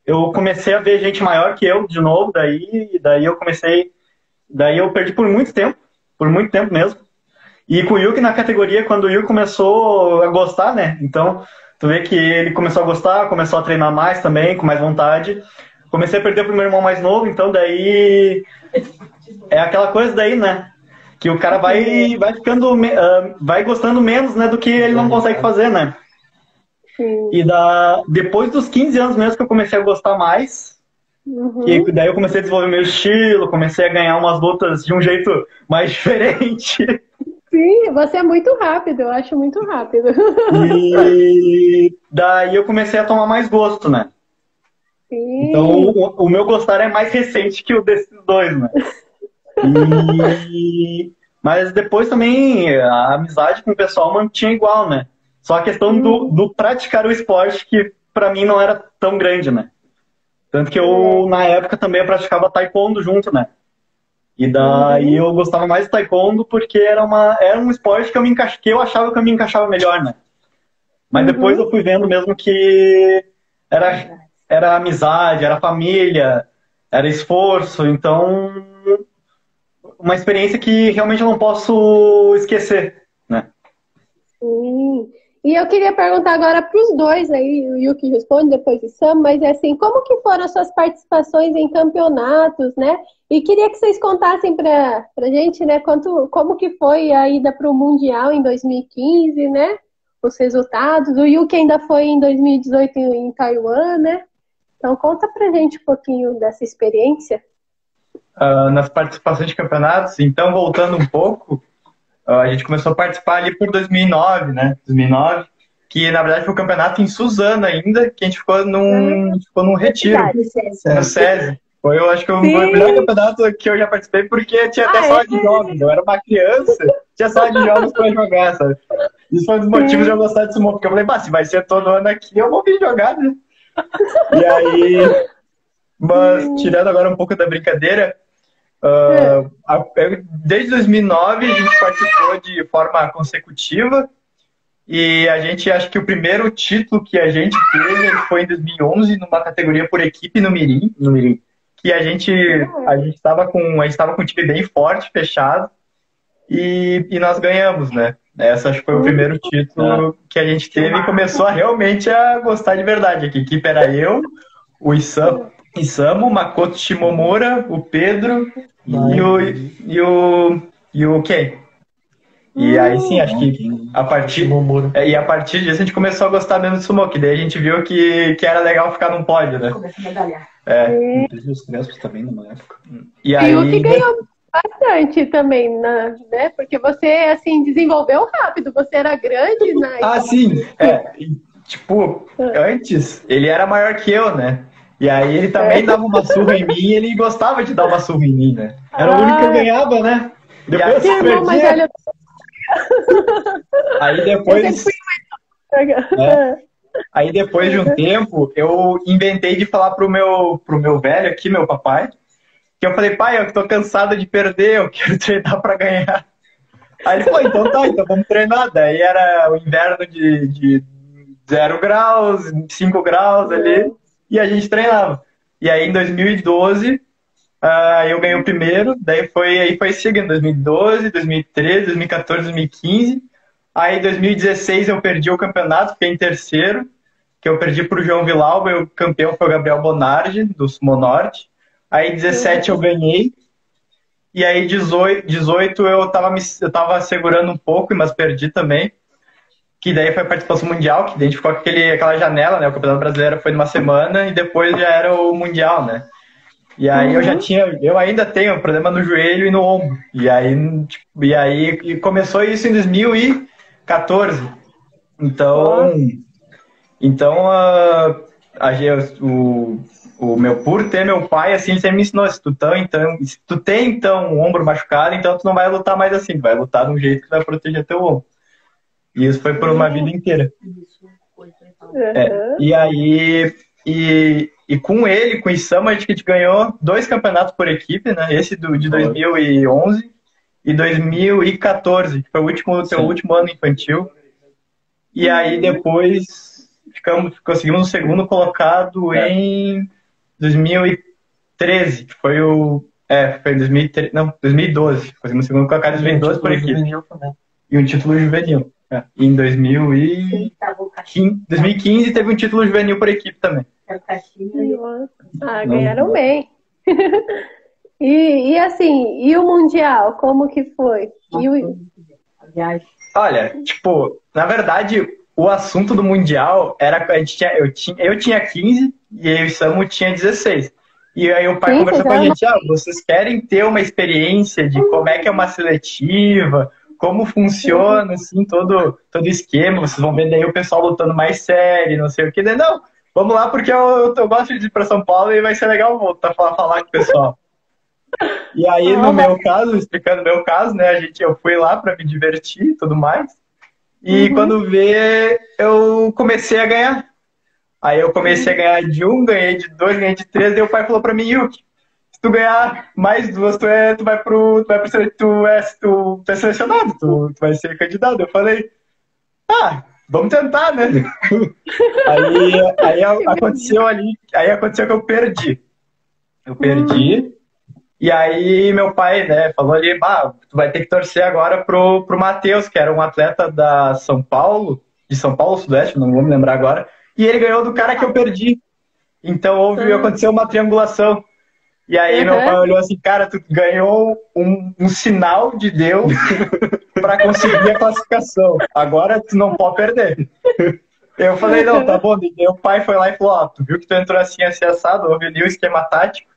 Eu comecei a ver gente maior que eu de novo, daí eu perdi por muito tempo mesmo. E com o Yuki na categoria, quando o Yuki começou a gostar, né? Então, tu vê que ele começou a gostar, começou a treinar mais também, com mais vontade. Comecei a perder pro meu irmão mais novo, então daí é aquela coisa daí, né? Que o cara vai ficando, vai gostando menos, né, do que ele não consegue fazer, né? E depois dos 15 anos mesmo que eu comecei a gostar mais, e daí eu comecei a desenvolver meu estilo, comecei a ganhar umas lutas de um jeito mais diferente. Sim, você é muito rápido, eu acho muito rápido. E daí eu comecei a tomar mais gosto, né? Sim. Então o meu gostar é mais recente que o desses dois, né? Mas depois também a amizade com o pessoal mantinha igual, né? Só a questão do praticar o esporte, que pra mim não era tão grande, né? Tanto que eu, na época, também praticava taekwondo junto, né? E daí eu gostava mais de taekwondo porque era um esporte que eu achava que eu me encaixava melhor, né? Mas depois eu fui vendo mesmo que era amizade, era família, era esforço, então uma experiência que realmente eu não posso esquecer, né? Sim. E eu queria perguntar agora para os dois aí, o Yuki responde, depois o Sam, mas é assim, como que foram as suas participações em campeonatos, né? E queria que vocês contassem para a gente, né, como que foi a ida para o Mundial em 2015, né? Os resultados. O Yuki ainda foi em 2018 em Taiwan, né? Então conta pra gente um pouquinho dessa experiência. Nas participações de campeonatos, então voltando um pouco, a gente começou a participar ali por 2009, né? 2009, que na verdade foi um campeonato em Suzano ainda, que a gente ficou num retiro, no SESI. Foi, eu acho que foi o melhor campeonato que eu já participei, porque tinha até sala de jogos. Eu era uma criança, tinha sala de jogos pra jogar, sabe? Isso foi um dos motivos de eu gostar de sumo, porque eu falei, se vai ser todo ano aqui, eu vou vir jogar, né? E aí, mas tirando agora um pouco da brincadeira, desde 2009 a gente participou de forma consecutiva e a gente, acho que o primeiro título que a gente teve foi em 2011 numa categoria por equipe no Mirim, que a gente estava com um time bem forte, fechado, e nós ganhamos, né? Essa acho que foi o primeiro título que a gente teve e começou realmente a gostar de verdade. A equipe era eu, o Isamu, Makoto Shimomura, o Pedro e o Ken. E aí sim, acho que Momura. a partir disso a gente começou a gostar mesmo de sumô, que daí a gente viu que era legal ficar num pódio, né? Teve os Crespos também numa época. E E o que aí ganhou bastante também, né? Porque você, assim, desenvolveu rápido. Você era grande, né? Ah, sim. Tipo, antes ele era maior que eu, né? E aí ele também dava uma surra em mim e ele gostava de dar uma surra em mim, né? Era o único que eu ganhava, né? Depois Que eu irmão mais perdia. velho. Aí Eu depois, sempre fui né? Aí depois de um tempo, eu inventei de falar pro meu velho aqui, meu papai, que eu falei, pai, eu tô cansado de perder, eu quero treinar pra ganhar. Aí ele falou, então tá, então vamos treinar. Daí era o inverno de 0 graus, 5 graus ali, e a gente treinava. E aí em 2012, eu ganhei o primeiro, aí foi seguindo, 2012, 2013, 2014, 2015. Aí em 2016 eu perdi o campeonato, fiquei em terceiro, que eu perdi pro João Vilauba, e o campeão foi o Gabriel Bonardi, do Sumo Norte. Aí em 17 eu ganhei, e aí 18 eu tava segurando um pouco, mas perdi também. Que daí foi a participação mundial, que daí a gente ficou com aquela janela, né? O Campeonato Brasileiro foi numa semana e depois já era o Mundial, né? E aí eu ainda tenho problema no joelho e no ombro. E aí começou isso em 2014. Então por ter meu pai, assim, ele sempre me ensinou, se tu tem então o ombro machucado, então tu não vai lutar mais assim, tu vai lutar de um jeito que vai proteger teu ombro. E isso foi por uma vida inteira. E aí, com ele, com o Isama, a gente ganhou 2 campeonatos por equipe, né? Esse de 2011 e 2014, que foi o último ano infantil. E aí depois conseguimos o segundo colocado em 2013, que foi foi em 2013, não, 2012. Conseguimos o segundo colocado em 2012 por equipe. E um título juvenil. E em 2015 teve um título juvenil por equipe também. Ganharam bem. E assim, e o Mundial, como que foi? Olha, tipo, na verdade, o assunto do Mundial era que eu tinha 15 e aí o Samu tinha 16. E aí o pai conversou com a gente, vocês querem ter uma experiência de como é que é uma seletiva, como funciona, assim, todo esquema, vocês vão ver daí o pessoal lutando mais sério, não sei o que. Não, vamos lá porque eu gosto de ir para São Paulo e vai ser legal voltar a falar com o pessoal. E aí, no meu caso, explicando o meu caso, né, eu fui lá para me divertir e tudo mais. E quando eu comecei a ganhar. Aí eu comecei a ganhar de 1, ganhei de 2, ganhei de 3, e o pai falou para mim, Yuki, se tu ganhar mais 2, tu é selecionado, tu vai ser candidato. Eu falei, vamos tentar, né? aí aconteceu que eu perdi. E aí meu pai, né, falou ali, tu vai ter que torcer agora pro Matheus, que era um atleta de São Paulo Sudeste, não vou me lembrar agora, e ele ganhou do cara que eu perdi. Então aconteceu uma triangulação. E aí meu pai olhou assim, cara, tu ganhou um sinal de Deus para conseguir a classificação. Agora tu não pode perder. Eu falei, não, tá bom. E o pai foi lá e falou, tu viu que tu entrou assim assado, houve ali o esquema tático.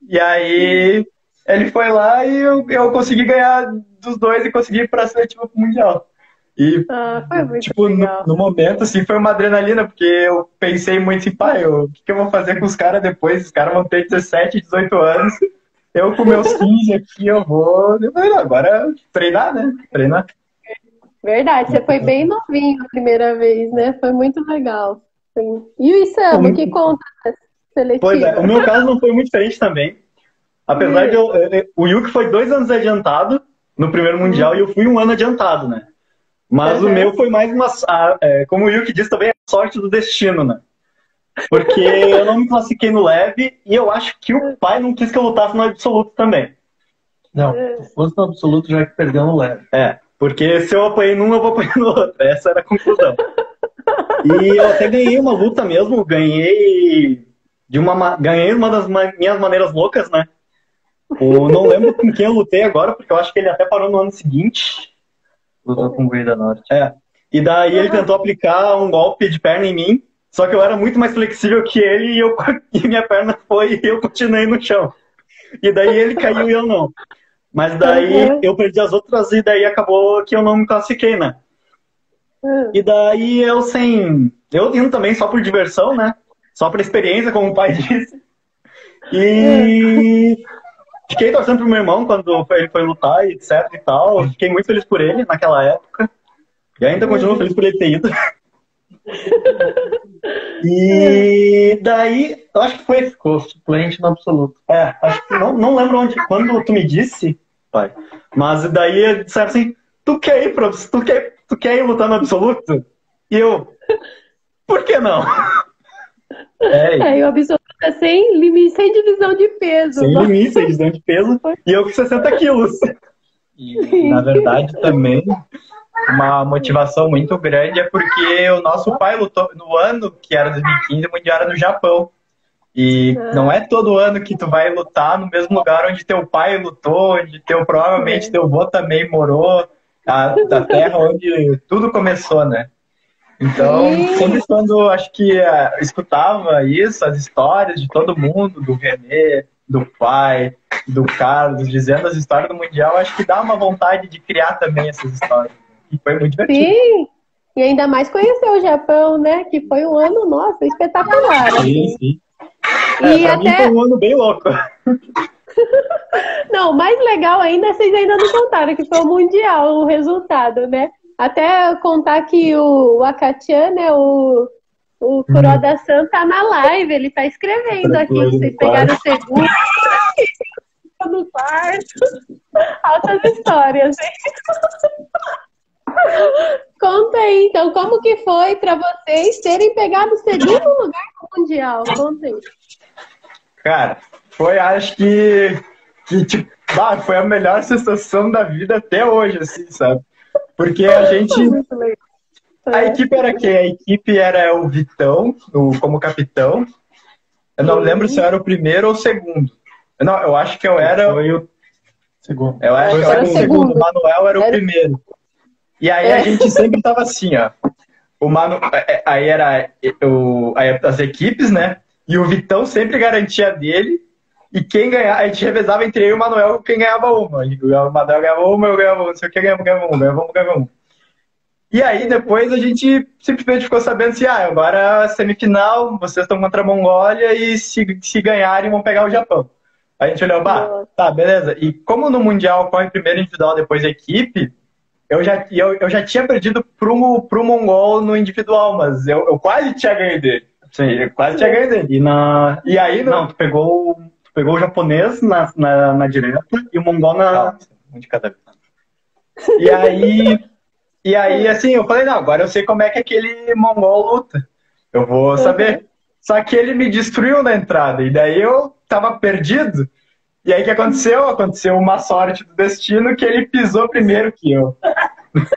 E aí ele foi lá e eu consegui ganhar dos 2 e consegui ir pra seletiva mundial. E, foi muito tipo, no momento, assim, foi uma adrenalina, porque eu pensei muito assim, pai, o que eu vou fazer com os caras depois? Os caras vão ter 17, 18 anos. Eu com meus 15 aqui, eu falei, agora treinar, né? Treinar. Verdade, você foi bem novinho a primeira vez, né? Foi muito legal. Sim. E o Isama, que conta seletiva? Pois é, o meu caso não foi muito diferente também. Apesar de o Yuki foi 2 anos adiantado no primeiro Mundial e eu fui 1 ano adiantado, né? Mas o meu foi mais como o Yuki disse também, a sorte do destino, né? Porque eu não me classifiquei no leve e eu acho que o pai não quis que eu lutasse no absoluto também. Não, se fosse no absoluto já que perdeu no leve. Porque se eu apanhei num, eu vou apanhar no outro. Essa era a conclusão. E eu até ganhei uma luta mesmo, ganhei uma das minhas maneiras loucas, né? Eu não lembro com quem eu lutei agora, porque eu acho que ele até parou no ano seguinte. Lutou com o Guri da Norte. E daí ele tentou aplicar um golpe de perna em mim, só que eu era muito mais flexível que ele e minha perna foi e eu continuei no chão. E daí ele caiu e eu não. Mas daí eu perdi as outras e daí acabou que eu não me classifiquei, né? E daí eu indo também só por diversão, né? Só por experiência, como o pai disse. E fiquei torcendo pro meu irmão quando ele foi lutar, etc e tal. Fiquei muito feliz por ele naquela época. E ainda continuo feliz por ele ter ido. E daí, eu acho que ficou suplente no absoluto. Acho que não lembro quando tu me disse, pai. Mas daí disseram assim, tu quer ir lutar no absoluto? E eu, por que não? E o absoluto é sem limite, sem divisão de peso. Sem limite, sem divisão de peso. E eu com 60 quilos. E, na verdade, também, uma motivação muito grande é porque o nosso pai lutou no ano que era 2015, o Mundial era no Japão. E não é todo ano que tu vai lutar no mesmo lugar onde teu pai lutou, onde provavelmente teu avô também morou, da terra onde tudo começou, né? Então, sempre quando acho que escutava isso, as histórias de todo mundo, do Renê, do pai, do Carlos, dizendo as histórias do Mundial, acho que dá uma vontade de criar também essas histórias. E foi muito divertido. Sim, e ainda mais conhecer o Japão, né? Que foi um ano, nossa, espetacular. Sim. E pra até... mim foi um ano bem louco. Não, o mais legal ainda, vocês ainda não contaram, que foi o Mundial, o resultado, né? Até contar que o Akatian, né, o Kuroda-san tá na live, ele tá escrevendo aqui, vocês pegaram o segundo, no quarto, altas histórias, hein? Conta aí, então, como que foi pra vocês terem pegado o segundo lugar no Mundial? Conta aí. Cara, acho que tipo, foi a melhor sensação da vida até hoje, assim, sabe? Porque a equipe era quem? A equipe era o Vitão, como capitão. Eu não lembro se eu era o primeiro ou o segundo. Não, eu acho que eu era... Foi o segundo. Eu acho que eu era o segundo. O Manuel era o primeiro. E aí a gente sempre tava assim, ó. Aí era as equipes, né? E o Vitão sempre garantia dele. E quem ganhava, a gente revezava entre eu e o Manuel quem ganhava uma. O Manuel ganhava uma, eu ganhava uma, não sei o que, ganhava uma. E aí depois a gente simplesmente ficou sabendo assim, agora semifinal, vocês estão contra a Mongólia e se ganharem vão pegar o Japão. A gente olhou, tá, beleza. E como no Mundial corre primeiro individual, depois equipe, eu já tinha perdido pro Mongol no individual, mas eu quase tinha ganho dele. Sim, eu quase tinha ganho dele. E aí, não, tu pegou o japonês na direta e o mongol um de cada vez. E aí, assim, eu falei, não, agora eu sei como é que aquele mongol luta. Eu vou saber. Só que ele me destruiu na entrada, e daí eu tava perdido. E aí o que aconteceu? Aconteceu uma sorte do destino que ele pisou primeiro que eu.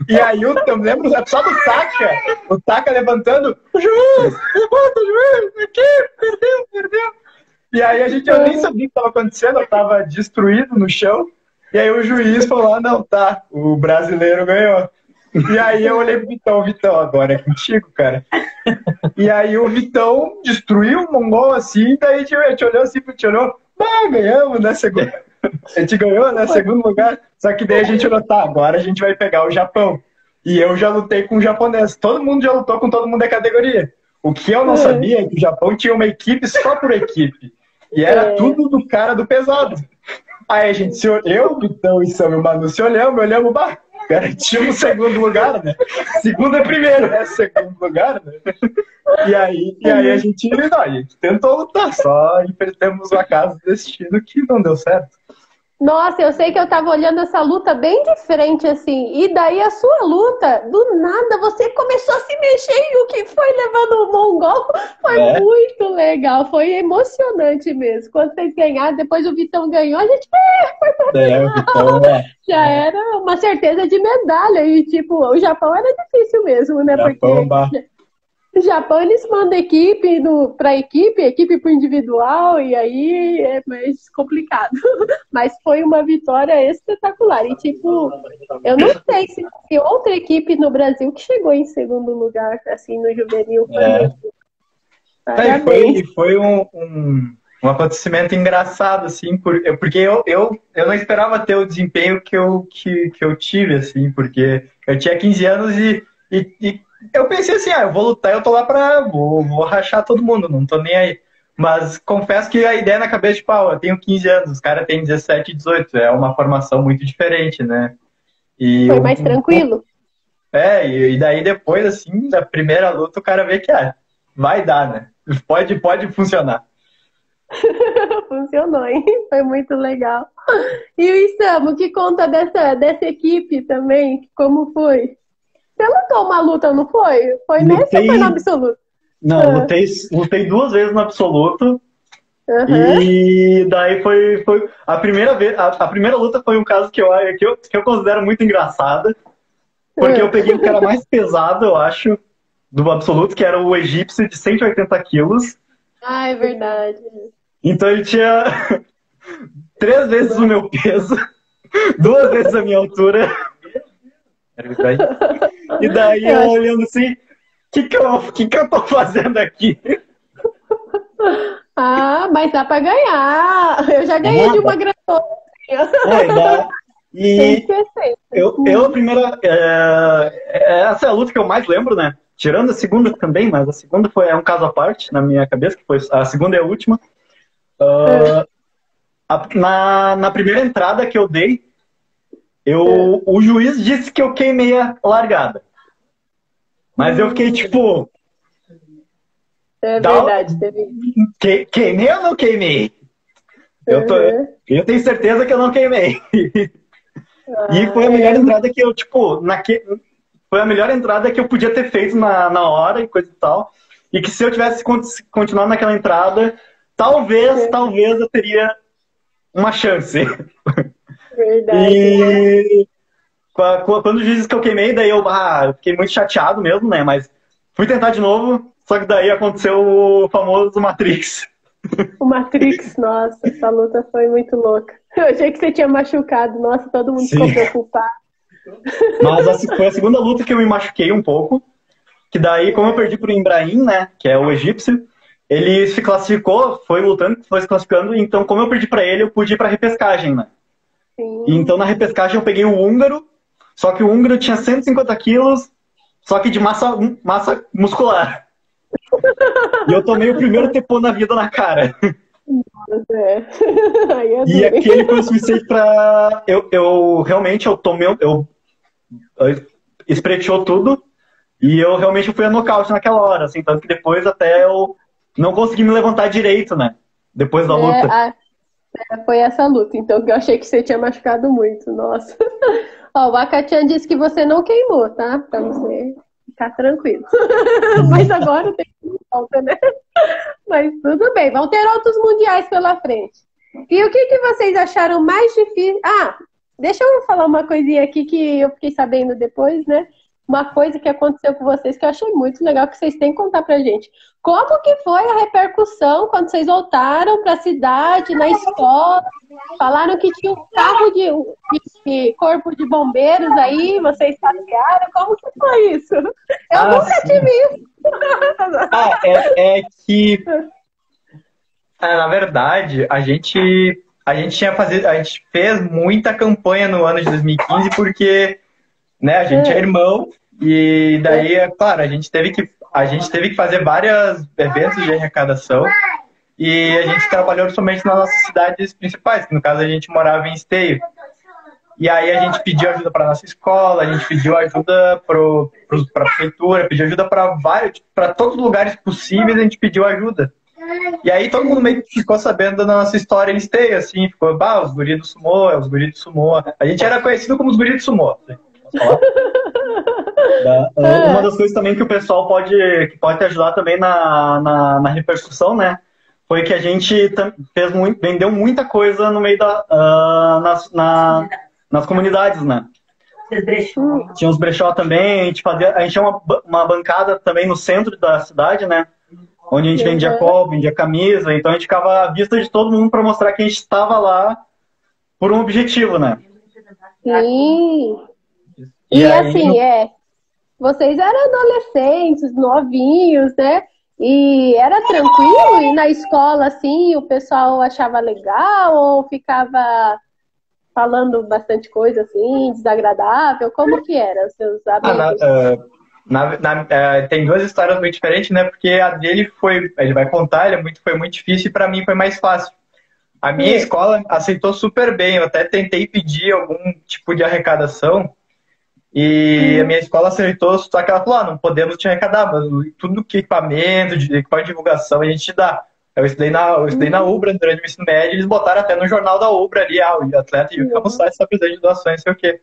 E aí eu lembro só do Taka, o Taka levantando, o juiz, levanta o juiz, aqui, perdeu. E aí eu nem sabia o que estava acontecendo, eu estava destruído no chão. E aí o juiz falou, não, tá, o brasileiro ganhou. E aí eu olhei pro Vitão, agora é contigo, cara. E aí o Vitão destruiu o mongol assim, daí a gente olhou assim, ganhamos, né, segundo. A gente ganhou, né, segundo lugar. Só que daí a gente olhou, tá, agora a gente vai pegar o Japão. E eu já lutei com o japonês. Todo mundo já lutou com todo mundo da categoria. O que eu não sabia é que o Japão tinha uma equipe só por equipe. E era tudo do cara do pesado. Aí a gente se olhou, eu, Vitão e Sam e o Manu se olhamos, garantimos o segundo lugar, né? Segundo é primeiro, né? Segundo lugar, né? E aí a gente tentou lutar, só enfrentamos o acaso do destino que não deu certo. Nossa, eu sei que eu tava olhando essa luta bem de frente, assim, e daí a sua luta, do nada, você começou a se mexer e o que foi levando o mongol foi muito legal, foi emocionante mesmo. Quando vocês ganharam, depois o Vitão ganhou, a gente o Vitão, já era uma certeza de medalha, e tipo, o Japão era difícil mesmo, né? Japão, porque No Japão eles mandam equipe para equipe para individual, e aí é mais complicado. Mas foi uma vitória espetacular. E tipo, eu não sei se tem outra equipe no Brasil que chegou em segundo lugar, assim, no juvenil. Parabéns. Foi um acontecimento engraçado, assim, porque eu não esperava ter o desempenho que eu tive, assim, porque eu tinha 15 anos e eu pensei assim, eu vou lutar, eu tô lá vou rachar todo mundo, não tô nem aí. Mas confesso que a ideia na cabeça, tipo, eu tenho 15 anos, os caras têm 17 e 18, é uma formação muito diferente, né? Foi mais tranquilo? E daí depois, assim, da primeira luta, o cara vê que, vai dar, né? Pode funcionar. Funcionou, hein? Foi muito legal. E o Isamu, que conta dessa equipe também? Como foi? Você lutou uma luta, não foi? Foi nesse ou foi no absoluto? Não, lutei 2 vezes no absoluto. E daí foi a primeira vez. A primeira luta foi um caso que eu considero muito engraçada. Porque eu peguei o cara mais pesado, eu acho, do absoluto, que era o egípcio de 180 quilos. Ah, é verdade. Então ele tinha 3 vezes o meu peso, 2 vezes a minha altura. E daí eu olhando assim, o que eu tô fazendo aqui? Ah, mas dá pra ganhar. Eu já ganhei de uma grandona. E a primeira. Essa é a luta que eu mais lembro, né? Tirando a segunda também, mas a segunda é um caso à parte na minha cabeça, que foi a segunda e a última. Na primeira entrada que eu dei, o juiz disse que eu queimei a largada. Mas eu fiquei tipo. É verdade, queimei ou não queimei? Eu tenho certeza que eu não queimei. E foi a melhor entrada que eu, foi a melhor entrada que eu podia ter feito na hora e coisa e tal. E que se eu tivesse continuado naquela entrada, talvez eu teria uma chance. Verdade. E quando o juiz disse que eu queimei, daí eu fiquei muito chateado mesmo, né? Mas fui tentar de novo, só que daí aconteceu o famoso Matrix. O Matrix, nossa, essa luta foi muito louca. Eu achei que você tinha machucado, nossa, todo mundo ficou preocupado. Mas foi a segunda luta que eu me machuquei um pouco, que daí, como eu perdi pro Ibrahim, né, que é o egípcio, ele se classificou, foi lutando, foi se classificando, então como eu perdi pra ele, eu pude ir pra repescagem, né? Sim. Então na repescagem eu peguei o húngaro, só que o húngaro tinha 150 quilos, só que de massa muscular. E eu tomei o primeiro tepô na vida na cara. E aquele foi o suficiente pra... Eu realmente, espreteou tudo, e eu realmente fui a nocaute naquela hora, assim, tanto que depois até eu não consegui me levantar direito, né? Depois da luta. Foi essa luta, então, que eu achei que você tinha machucado muito, nossa. Ó, o Akatian disse que você não queimou, tá? Pra você ficar tranquilo. Mas agora tem que volta, né? Mas tudo bem, vão ter outros mundiais pela frente. E o que vocês acharam mais difícil? Deixa eu falar uma coisinha aqui que eu fiquei sabendo depois, né? Uma coisa que aconteceu com vocês que eu achei muito legal, que vocês têm que contar pra gente. Como que foi a repercussão quando vocês voltaram pra cidade, na escola? Falaram que tinha um carro de corpo de bombeiros aí, vocês passearam. Como que foi isso? Eu nunca tive isso. É que... na verdade, a gente fez muita campanha no ano de 2015 porque, né, a gente é irmão e daí, claro, a gente teve que fazer vários eventos de arrecadação e a gente trabalhou principalmente nas nossas cidades principais, que no caso a gente morava em Esteio. E aí a gente pediu ajuda para nossa escola, a gente pediu ajuda para a prefeitura, pediu ajuda para todos os lugares possíveis, a gente pediu ajuda. E aí todo mundo meio que ficou sabendo da nossa história em Esteio, assim, ficou, os guris do sumô, os guris do sumô. A gente era conhecido como os guris do sumô. Assim. Uma das coisas também que o pessoal pode ajudar também na repercussão, né? Foi que a gente vendeu muita coisa no meio nas comunidades, né? Tinha uns brechó também, a gente tinha uma bancada também no centro da cidade, né? Onde a gente vendia copo, vendia camisa, então a gente ficava à vista de todo mundo para mostrar que a gente estava lá por um objetivo, né? Sim. E aí, assim, vocês eram adolescentes, novinhos, né? E era tranquilo? E na escola, assim, o pessoal achava legal ou ficava falando bastante coisa, assim, desagradável? Como que era, os seus amigos? Tem duas histórias muito diferentes, né? Porque a dele ele vai contar, foi muito difícil e para mim foi mais fácil. A minha escola aceitou super bem, eu até tentei pedir algum tipo de arrecadação e a minha escola aceitou, só que ela falou, não podemos te arrecadar, mas tudo que equipamento de divulgação a gente dá. Eu estudei na Ubra durante o ensino médio, eles botaram até no jornal da Ubra ali, o atleta e o site está precisando de doações, sei o quê.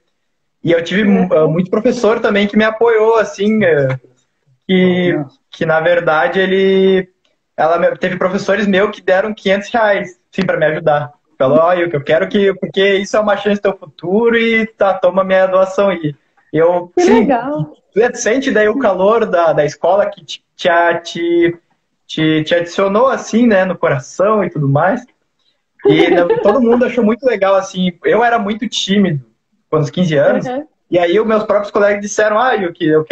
E eu tive muito professor também que me apoiou, assim, que na verdade teve professores meus que deram R$ 500, sim, para me ajudar. Falou, olha, eu quero porque isso é uma chance do teu futuro e toma minha doação aí. Que legal. Sente daí o calor da escola que te adicionou, assim, né, no coração e tudo mais. E todo mundo achou muito legal, assim. Eu era muito tímido com os 15 anos. E aí os meus próprios colegas disseram, Yuki, eu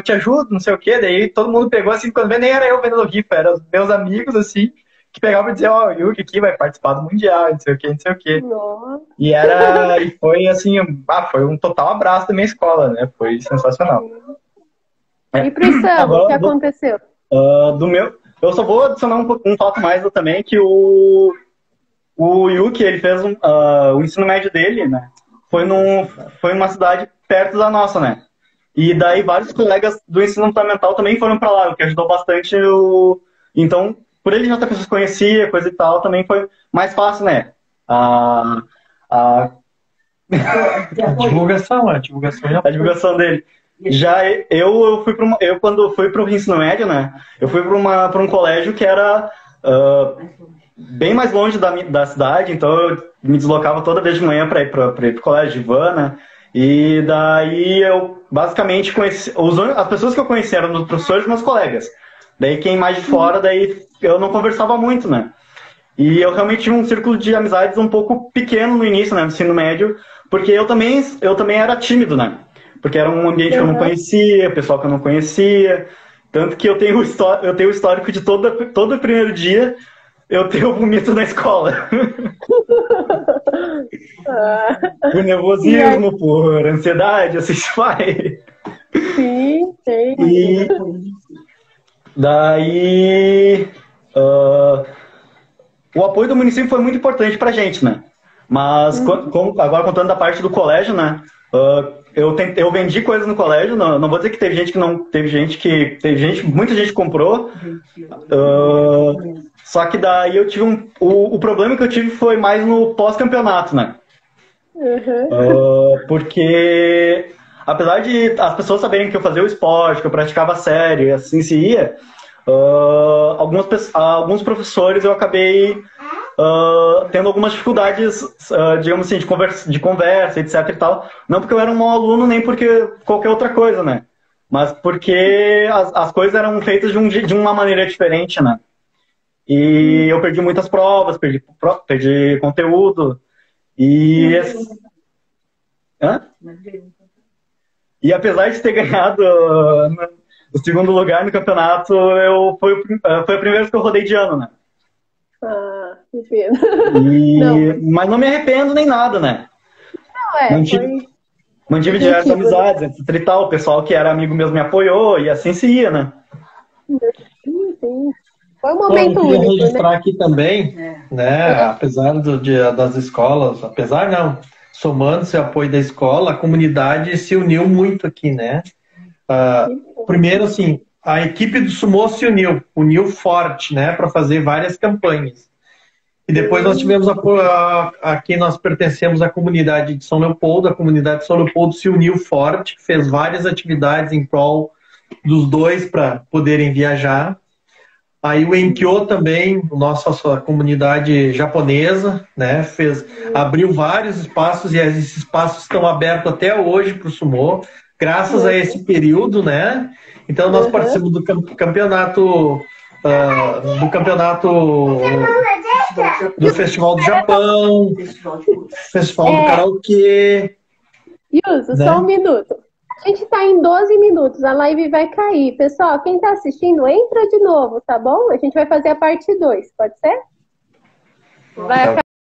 te ajudo, não sei o quê. Daí todo mundo pegou, assim, quando nem era eu vendendo rifa, eram os meus amigos, assim, que pegavam e diziam, o Yuki aqui vai participar do Mundial, não sei o quê, não sei o quê. Nossa. E foi assim, foi um total abraço da minha escola, né? Foi sensacional. E pro Sam, o que aconteceu? Eu só vou adicionar um fato mais também, que o Yuki, ele fez o ensino médio dele, né? Foi uma cidade perto da nossa, né? E daí vários colegas do ensino fundamental também foram para lá, o que ajudou bastante Então, por ele já ter pessoas que conhecia, coisa e tal, também foi mais fácil, né? A divulgação dele. Já quando fui para o ensino médio, né? Eu fui para um colégio que era bem mais longe da cidade, então eu me deslocava toda vez de manhã para ir para o colégio de van, né? E daí eu basicamente conheci as pessoas que eu conheci eram os professores e meus colegas. Daí quem mais de fora, daí eu não conversava muito, né? E eu realmente tinha um círculo de amizades um pouco pequeno no início, né, no ensino médio, porque eu também era tímido, né? Porque era um ambiente que eu não conhecia, pessoal que eu não conhecia, tanto que eu tenho o histórico de todo primeiro dia eu tenho vomito na escola. Por nervosismo, por ansiedade, assim se vai. Sim, sim. E daí o apoio do município foi muito importante pra gente, né? Mas agora contando da parte do colégio, né? Eu vendi coisas no colégio, não vou dizer que teve gente que não, muita gente comprou. Só que daí eu tive o problema que eu tive foi mais no pós-campeonato, né? Porque apesar de as pessoas saberem que eu fazia o esporte, que eu praticava sério e assim se ia, alguns professores eu acabei tendo algumas dificuldades, digamos assim, de conversa, etc e tal. Não porque eu era um mau aluno, nem porque qualquer outra coisa, né? Mas porque as coisas eram feitas de uma maneira diferente, né? E eu perdi muitas provas, perdi conteúdo. E apesar de ter ganhado o segundo lugar no campeonato, foi a primeira vez que eu rodei de ano, né? Que pena. Mas não me arrependo nem nada, né? Mantive diversas amizades, etc e tal. O pessoal que era amigo mesmo me apoiou e assim se ia, né? Sim. Foi um momento único, eu queria registrar aqui também, né? Apesar das escolas, somando-se ao apoio da escola, a comunidade se uniu muito aqui, né? Primeiro, assim, a equipe do Sumô se uniu forte, né? Para fazer várias campanhas. E depois nós tivemos aqui nós pertencemos à comunidade de São Leopoldo. A comunidade de São Leopoldo se uniu forte, fez várias atividades em prol dos dois para poderem viajar. Aí o Enkyo também, nossa comunidade japonesa, né, abriu vários espaços e esses espaços estão abertos até hoje para o sumô, graças a esse período, né? Então nós participamos do campeonato, do Festival do Japão, Festival do Karaokê. Yuso, né? só um minuto. A gente tá em 12 minutos, a live vai cair. Pessoal, quem tá assistindo, entra de novo, tá bom? A gente vai fazer a parte 2, pode ser? Vai acabar.